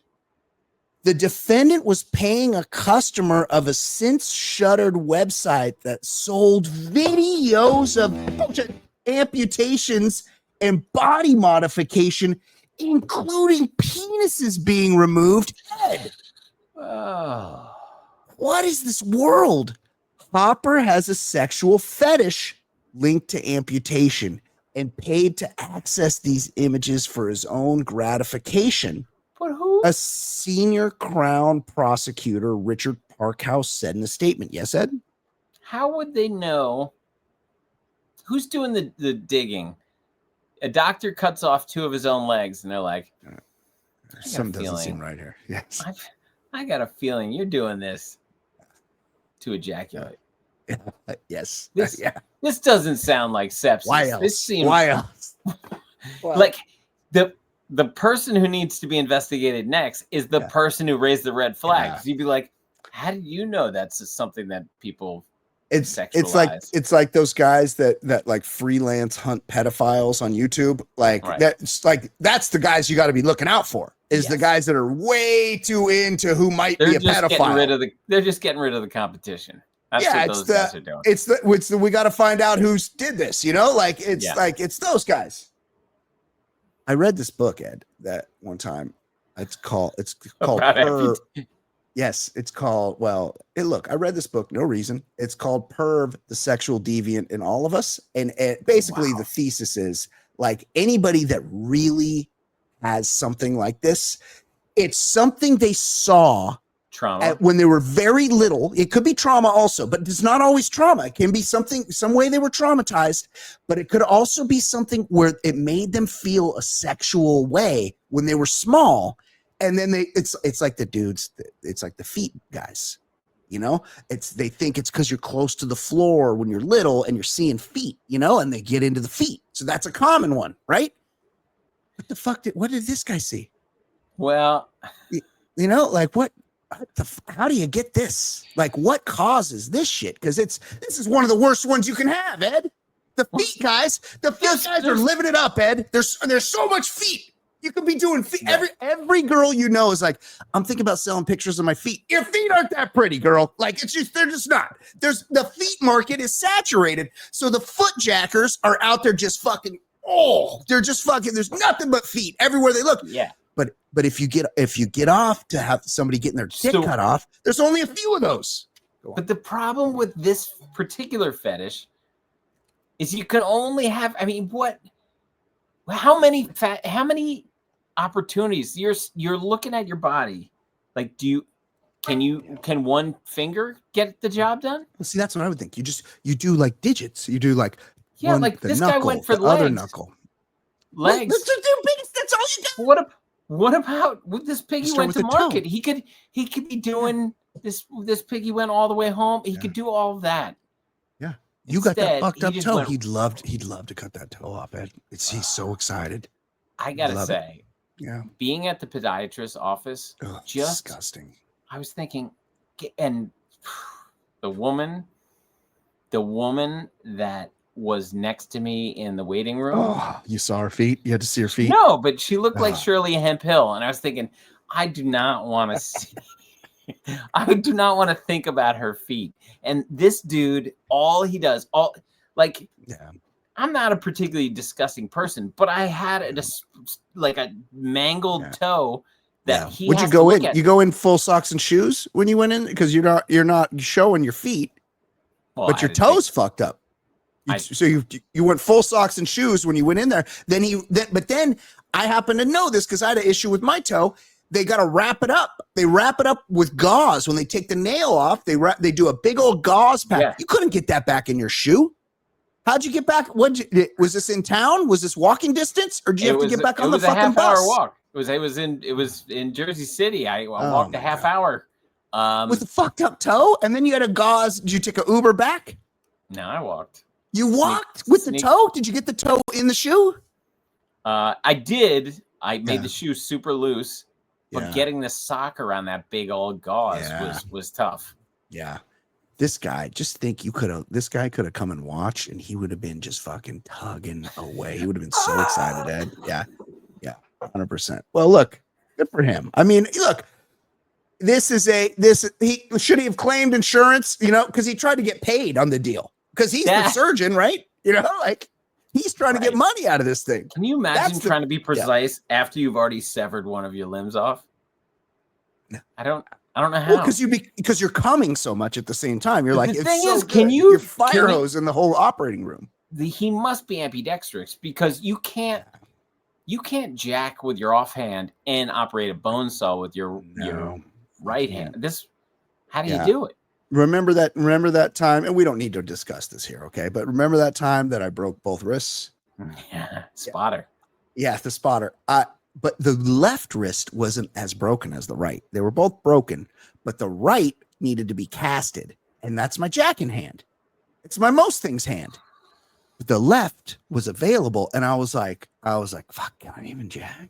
The defendant was paying a customer of a since shuttered website that sold videos of amputations and body modification, including penises being removed. Ed, Oh. what is this world? Hopper has a sexual fetish linked to amputation and paid to access these images for his own gratification. But who? A senior Crown prosecutor, Richard Parkhouse, said in a statement. Yes, Ed? How would they know? Who's doing the digging? A doctor cuts off 2 of his own legs, and they're like, Something doesn't feeling. seem right here. Yes. I got a feeling you're doing this to ejaculate. Yes. This- Yeah. This doesn't sound like sepsis. Why else? This seems Why else? like the person who needs to be investigated next is the person who raised the red flags. You'd be like, how do you know that's something that people It's sexualize? it's like those guys that like freelance hunt pedophiles on YouTube. Like Right. that's the guys you got to be looking out for. Is the guys that are way too into who might be a pedophile. They're just getting rid of the competition. That's Yeah, what it's those guys are doing. It's the we got to find out who did this. You know, like it's those guys. I read this book, Ed, that one time. It's called About Perv. Yes, it's called. Well, look, I read this book. No reason. It's called Perv, the Sexual Deviant in All of Us, and basically the thesis is like anybody that really has something like this, it's something they saw trauma when they were very little. It could be trauma also, but it's not always trauma. It can be some way they were traumatized, but it could also be something where it made them feel a sexual way when they were small. And then it's like the dudes, it's like the feet guys, you know, they think it's because you're close to the floor when you're little and you're seeing feet, you know, and they get into the feet. So that's a common one, right? What did this guy see? Well, you know, like how do you get this? Like what causes this shit? Because this is one of the worst ones you can have, Ed. The feet guys are living it up, Ed. There's so much feet. You could be doing feet. Every girl you know is like, I'm thinking about selling pictures of my feet. Your feet aren't that pretty, girl. Like they're just not. The feet market is saturated. So the foot jackers are out there just fucking. Oh, they're just fucking. There's nothing but feet everywhere they look. Yeah. But if you get off to have somebody getting their dick cut off, there's only a few of those. But the problem with this particular fetish is you can only have. I mean, how many opportunities you're looking at your body? Like, can one finger get the job done? Well, see, that's what I would think. You do like digits. You do like this guy went for the legs. other knuckle. Legs. That's all you got. What about with this piggy Start went with to the toe. market? He could be doing this. This piggy went all the way home. He could do all of that. Yeah, you got that Instead, fucked he up just toe. went- He'd love to cut that toe off, Ed. He's so excited. I gotta Love it. say, Yeah. being at the podiatrist's office, Ugh, just disgusting. I was thinking, and the woman that was next to me in the waiting room. Oh, you saw her feet? You had to see her feet? No, but she looked like Ah. Shirley Hemphill, and I was thinking, I do not want to see. I do not want to think about her feet. And this dude, all he does, I'm not a particularly disgusting person, but I had a mangled toe that he. Would you has go to in? look at. You go in full socks and shoes when you went in because you're not showing your feet, Well, but I your didn't toes fucked up. So you went full socks and shoes when you went in there. But then I happen to know this because I had an issue with my toe. they got to wrap it up. They wrap it up with gauze. When they take the nail off, they do a big old gauze pack. Yeah. You couldn't get that back in your shoe. How'd you get back? Was this in town? Was this walking distance, or did you have to get back on the fucking bus? It was a half-hour walk. It was in Jersey City. I walked a half hour. With a fucked up toe, and then you had a gauze. Did you take an Uber back? No, I walked. You walked with the toe? Did you get the toe in the shoe? I did. I made the shoe super loose, but getting the sock around that big old gauze was tough. Yeah. This guy, just think this guy could have come and watched, and he would have been just fucking tugging away. He would have been so excited, Ed. Yeah. Yeah. 100%. Well, look, good for him. I mean, look, he should he have claimed insurance, because he tried to get paid on the deal because he's the surgeon, right? Like he's trying to get money out of this thing. Can you imagine trying to be precise after you've already severed one of your limbs off? No. I don't know how. Well, because you're coming so much at the same time. You're like, the thing is, you're fire hose in the whole operating room. He must be ambidextrous because you can't jack with your offhand and operate a bone saw with your right hand. How do you do it? Remember that time, and we don't need to discuss this here, okay? But remember that time that I broke both wrists? Yeah, spotter. Yeah, the spotter. But the left wrist wasn't as broken as the right. They were both broken, but the right needed to be casted, and that's my jacking hand. It's my most things hand. But the left was available, and I was like, fuck, can I even jack?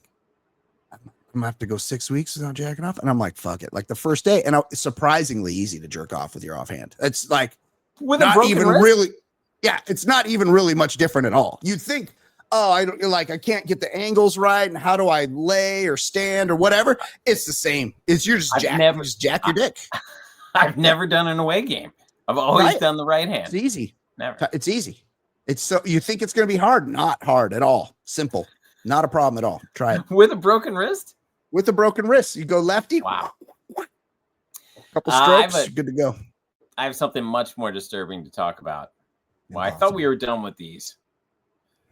I'm gonna have to go 6 weeks without jacking off. And I'm like, fuck it. Like the first day, and it's surprisingly easy to jerk off with your offhand. It's like not even really, it's not even really much different at all. You'd think, I can't get the angles right, and how do I lay or stand or whatever? It's the same. It's you're just jack your dick. I've never done an away game. I've always done the right hand. It's easy. Never. It's easy. It's so you think it's gonna be hard? Not hard at all. Simple. Not a problem at all. Try it. With a broken wrist? With a broken wrist. You go lefty. Wow. A couple strokes, good to go. I have something much more disturbing to talk about. Well, I thought we were done with these.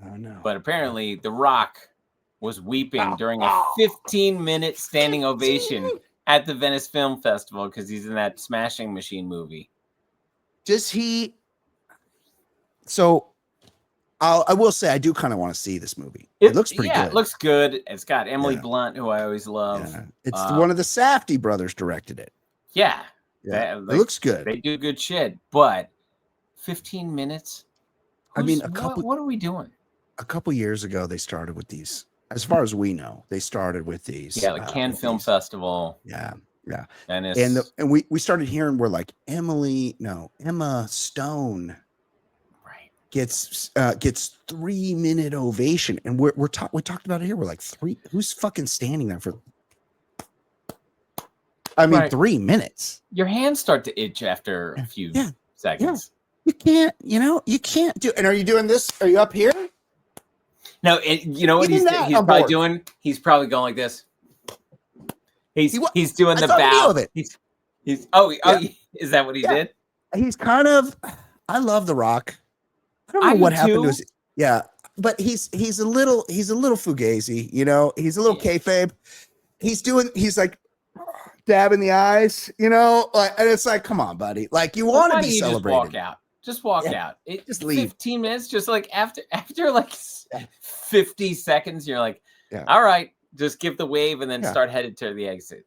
Oh, no. But apparently The Rock was weeping during a 15-minute standing ovation at the Venice Film Festival because he's in that Smashing Machine movie. Does he? So I will say I do kind of want to see this movie. It looks pretty good. It looks good. It's got Emily Blunt, who I always love. Yeah. It's one of the Safdie brothers directed it. Yeah. It looks good. They do good shit, but 15 minutes? What are we doing? A couple years ago, they started with these. As far as we know, they started with these. Yeah, the Cannes Film Festival. Yeah. And we started hearing where like Emma Stone gets 3-minute ovation, and we talked about it here. We're like, who's fucking standing there for 3 minutes? Your hands start to itch after a few seconds. You can't do. And are you doing this? Are you up here? No, you know what he's probably doing? He's probably going like this. He's doing the bow. He's is that what he did? He's kind of. I love The Rock. I don't know what happened to his. Yeah, but he's a little fugazi. He's a little kayfabe. He's like dabbing the eyes. And it's like, come on, buddy. Like you want to be celebrated. Just walk out. Just leave. 15 minutes. Just like after like 50 seconds, you're like, all right, just give the wave and then start headed to the exit.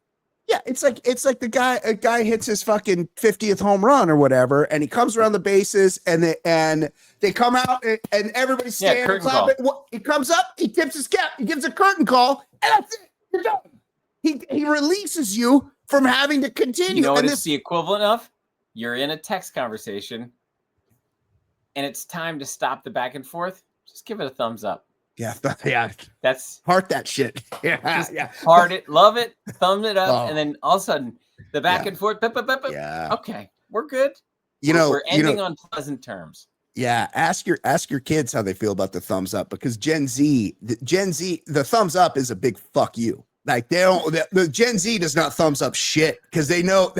Yeah, it's like a guy hits his fucking 50th home run or whatever, and he comes around the bases, and they come out, and everybody's standing and clapping. He comes up, he tips his cap, he gives a curtain call, and that's it. You're done. He releases you from having to continue. You know what it's the equivalent of? You're in a text conversation, and it's time to stop the back and forth. Just give it a thumbs up. Yeah. That's heart that shit. Yeah. Heart it, love it, thumb it up, and then all of a sudden the back and forth. Yeah. Okay, we're good. We're ending on pleasant terms. Yeah. Ask your kids how they feel about the thumbs up, because Gen Z, the thumbs up is a big fuck you. Like the Gen Z does not thumbs up shit because they know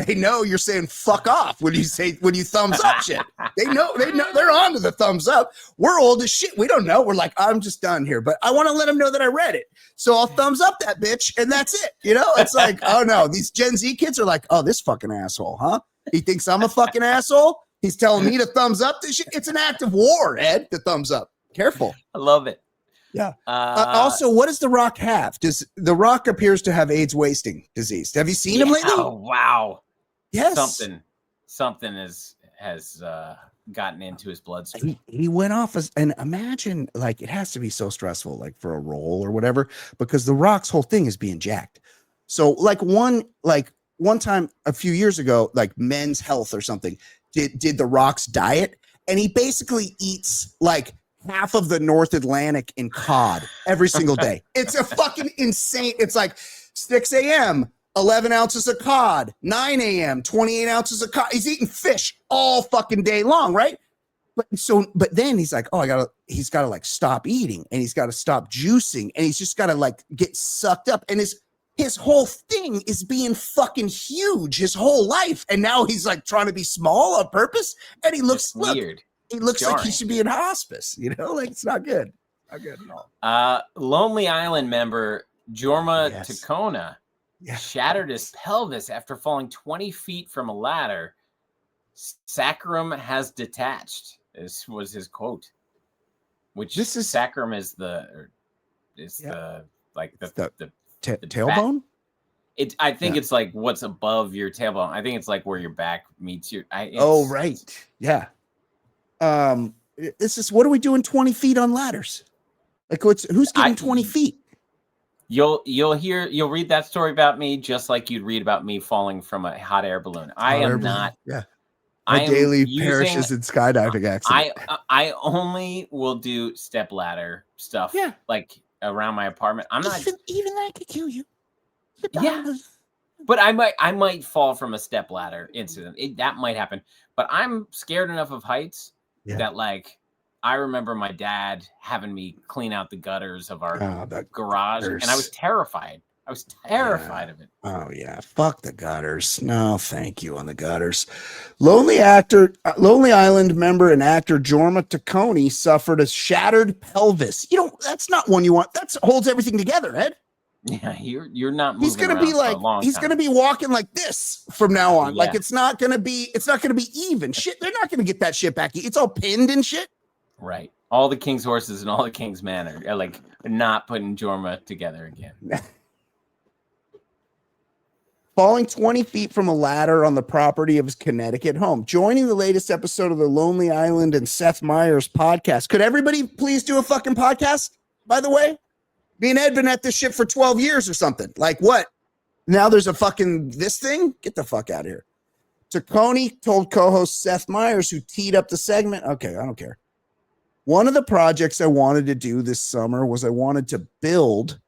you're saying fuck off when you thumbs up shit. They know they're on to the thumbs up. We're old as shit. We don't know. We're like, I'm just done here, but I want to let them know that I read it. So I'll thumbs up that bitch and that's it. You know, it's like, oh no, these Gen Z kids are like, oh, this fucking asshole, huh? He thinks I'm a fucking asshole. He's telling me to thumbs up this shit. It's an act of war, Ed, the thumbs up. Careful. I love it. Yeah. Also, what does The Rock have? Does The Rock appears to have AIDS wasting disease? Have you seen him lately? Oh wow. Yes. Something has gotten into his bloodstream. He went off and imagine, like, it has to be so stressful, like for a role or whatever, because The Rock's whole thing is being jacked. So like one time a few years ago, like Men's Health or something did The Rock's diet, and he basically eats like half of the North Atlantic in cod every single day. It's a fucking insane. It's like 6 a.m., 11 ounces of cod, 9 a.m., 28 ounces of cod. He's eating fish all fucking day long, right? But then he's like, oh, he's got to like stop eating and he's got to stop juicing and he's just got to like get sucked up. And his whole thing is being fucking huge his whole life. And now he's like trying to be small on purpose. And he looks weird. He looks like he should be in hospice, you know, like it's not good. Not good at all. Lonely Island member Jorma Takona shattered his pelvis after falling 20 feet from a ladder. Sacrum has detached. This was his quote. Sacrum is the tailbone. I think it's like what's above your tailbone. I think it's like where your back meets your. Right. Yeah. This is what are we doing 20 feet on ladders? Like who's getting 20 feet? You'll read that story about me just like you'd read about me falling from a hot air balloon. My daily perishes in skydiving accident. I only will do step ladder stuff like around my apartment. I'm not even that could kill you. But I might fall from a step ladder incident. That might happen. But I'm scared enough of heights that like I remember my dad having me clean out the gutters of our garage, and I was terrified. I was terrified of it. Oh yeah, fuck the gutters. No, thank you on the gutters. Lonely Island member and actor Jorma Taccone suffered a shattered pelvis. You know, that's not one you want. That holds everything together, Ed. Yeah, you're not moving. He's gonna be like gonna be walking like this from now on. Like it's not gonna be even. Shit, they're not gonna get that shit back. It's all pinned and shit. Right. All the king's horses and all the king's men are like not putting Jorma together again. Falling 20 feet from a ladder on the property of his Connecticut home. Joining the latest episode of the Lonely Island and Seth Meyers podcast. Could everybody please do a fucking podcast, by the way? Me and Ed been at this shit for 12 years or something. Like what? Now there's a fucking this thing? Get the fuck out of here. Taccone told co-host Seth Meyers, who teed up the segment. Okay, I don't care. One of the projects I wanted to do this summer was I wanted to build.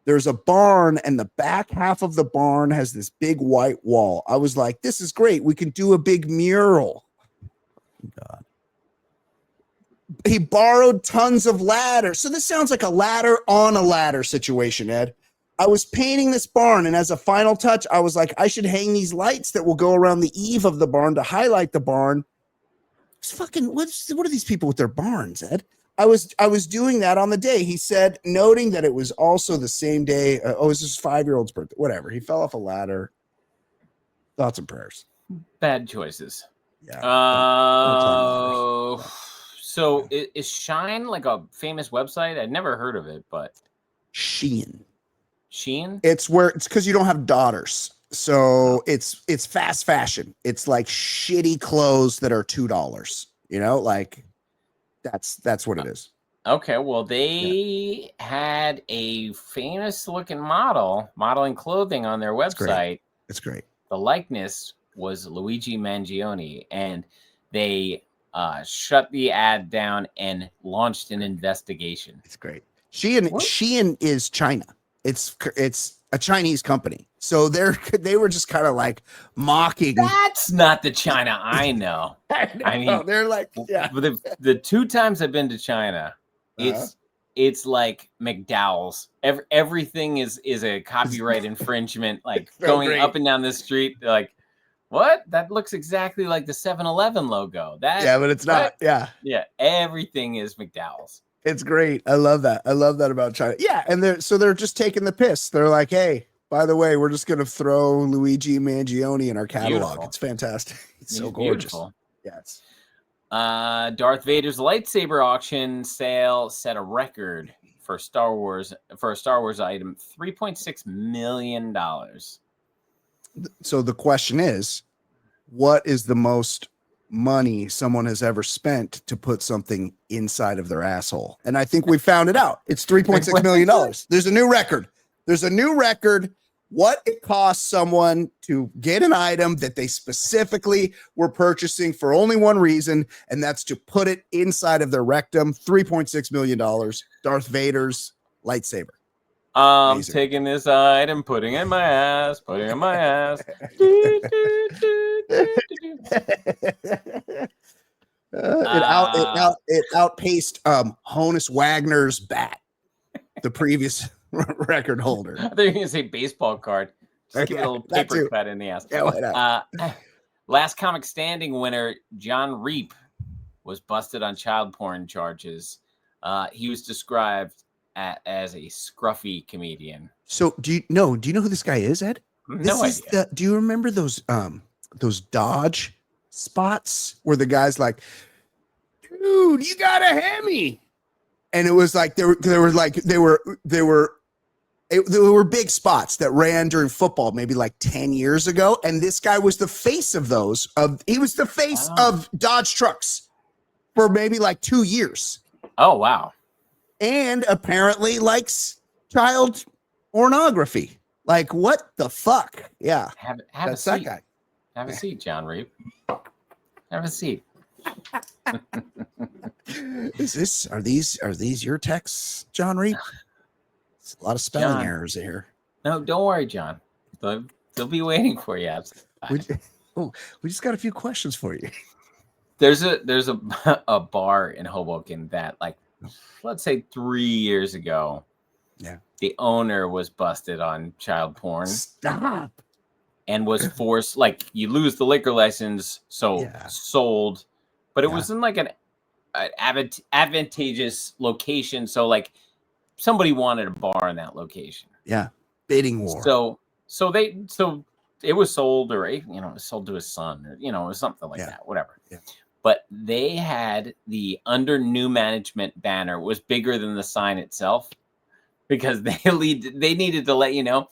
There's a barn, and the back half of the barn has this big white wall. I was like, this is great. We can do a big mural. God. He borrowed tons of ladders. So this sounds like a ladder on a ladder situation, Ed. I was painting this barn, and as a final touch, I was like, I should hang these lights that will go around the eave of the barn to highlight the barn. It's fucking, what are these people with their barns, Ed? I was doing that on the day. He said, noting that it was also the same day. It was his 5-year-old's birthday. Whatever. He fell off a ladder. Thoughts and prayers. Bad choices. Yeah. So is Shine like a famous website? I'd never heard of it, but Shein. It's because you don't have daughters. So it's fast fashion. It's like shitty clothes that are $2. You know, like that's what it is. Okay, well, they had a famous looking model modeling clothing on their website. It's great. The likeness was Luigi Mangione, and they shut the ad down and launched an investigation. It's great. Shein is China. It's a Chinese company. So they were just kind of like mocking. That's not the China I know. I mean, they're like, yeah. The 2 times I've been to China, it's it's like McDowell's. Everything is a copyright infringement. Like So going great. up and down the street, they're like, what? That looks exactly like the 7-Eleven logo. That Yeah, but it's not. what? Yeah. Yeah, everything is McDowell's. It's great. I love that. I love that about China. Yeah, and they're just taking the piss. They're like, hey, by the way, we're just gonna throw Luigi Mangione in our catalog. Beautiful. It's fantastic. It's so It's gorgeous. beautiful. Yes. Darth Vader's lightsaber auction sale set a record for Star Wars item, $3.6 million. So the question is, what is the most money someone has ever spent to put something inside of their asshole? And I think we found it out. It's $3.6 million. There's a new record. There's a new record. What it costs someone to get an item that they specifically were purchasing for only one reason, and that's to put it inside of their rectum. $3.6 million. Darth Vader's lightsaber. Amazing. Taking this item, putting it in my ass, putting it in my ass. It outpaced Honus Wagner's bat, the previous record holder. I thought you were going to say baseball card. Just give it a little that paper too. cut in the ass. Yeah, why not? Last Comic Standing winner, John Reap, was busted on child porn charges. He was described as a scruffy comedian. So do you know who this guy is, Ed? No idea. Do you remember those Dodge spots where the guy's like, dude, you got a Hemi? And it was like they were big spots that ran during football maybe like 10 years ago. And this guy was the face of those. He was the face of Dodge trucks for maybe like 2 years. Oh, wow. And apparently likes child pornography. Like, what the fuck? Yeah. Have That's a that seat. guy. Have a seat, John Reap. Have a seat. Are these your texts, John Reap? It's a lot of spelling John. errors here. No, don't worry, John. They'll be waiting for you. We just got a few questions for you. There's a bar in Hoboken that, like, let's say 3 years ago, yeah, the owner was busted on child porn. Stop. And was forced, like, you lose the liquor license, so sold, but it was in like an advantageous location, so like somebody wanted a bar in that location. Yeah, bidding war. So it was sold, or it was sold to his son, or it was something like that, whatever. Yeah. But they had the under new management banner was bigger than the sign itself because they needed to let you know.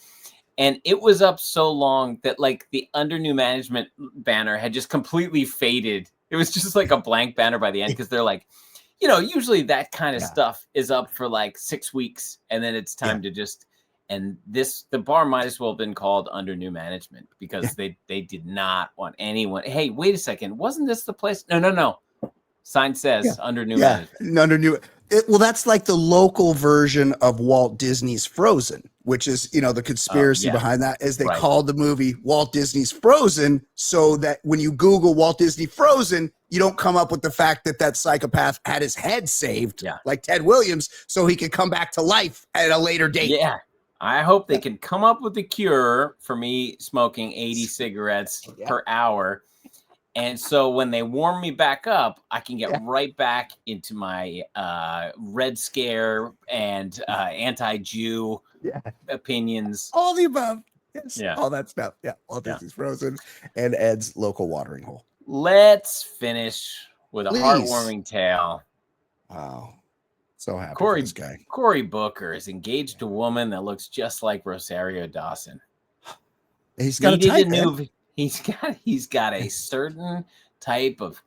And it was up so long that like the under new management banner had just completely faded. It was just like a blank banner by the end because they're like, usually that kind of stuff is up for like 6 weeks and then it's time to just. And the bar might as well have been called Under New Management because they did not want anyone. Hey, wait a second. Wasn't this the place? No. Sign says Under New Management. Under new. Well, that's like the local version of Walt Disney's Frozen, which is, the conspiracy behind that is they called the movie Walt Disney's Frozen so that when you Google Walt Disney Frozen, you don't come up with the fact that psychopath had his head saved like Ted Williams so he could come back to life at a later date. Yeah. I hope they can come up with a cure for me smoking 80 cigarettes per hour. And so when they warm me back up, I can get right back into my Red Scare and anti-Jew opinions. All the above. Yes. Yeah. All that stuff. Yeah. Walt Disney's Frozen and Ed's local watering hole. Let's finish with a heartwarming tale. Wow. So happy for this guy. Cory Booker is engaged to a woman that looks just like Rosario Dawson. He's got a type. He's got a certain type of,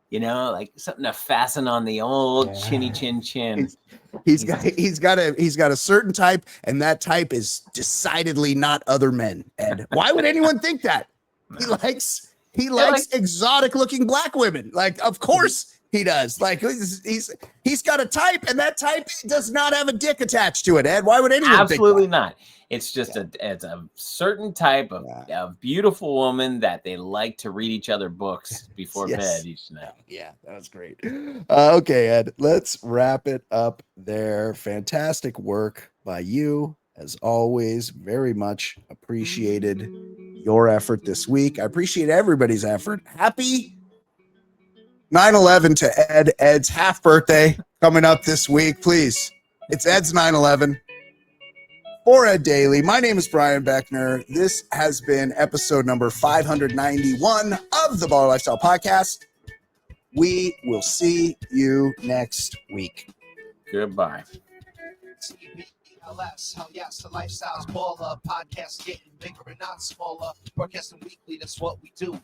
like something to fasten on the old chinny chin. He's got a certain type, and that type is decidedly not other men. Ed, why would anyone think that? He likes exotic looking black women. Like, of course He does. Like he's got a type, and that type does not have a dick attached to it. Ed, why would anyone? Absolutely think that? not. It's just it's a certain type of beautiful woman that they like to read each other books before bed each night. Yeah, that was great. Okay, Ed, let's wrap it up there. Fantastic work by you, as always. Very much appreciated your effort this week. I appreciate everybody's effort. Happy 9/11 to Ed. Ed's half birthday coming up this week. Please, it's Ed's 9/11. For Ed Daly, my name is Brian Beckner. This has been episode number 591 of the Baller Lifestyle Podcast. We will see you next week. Goodbye. Hell yes, the lifestyle's baller. Podcast getting bigger and not smaller. Broadcasting weekly, that's what we do.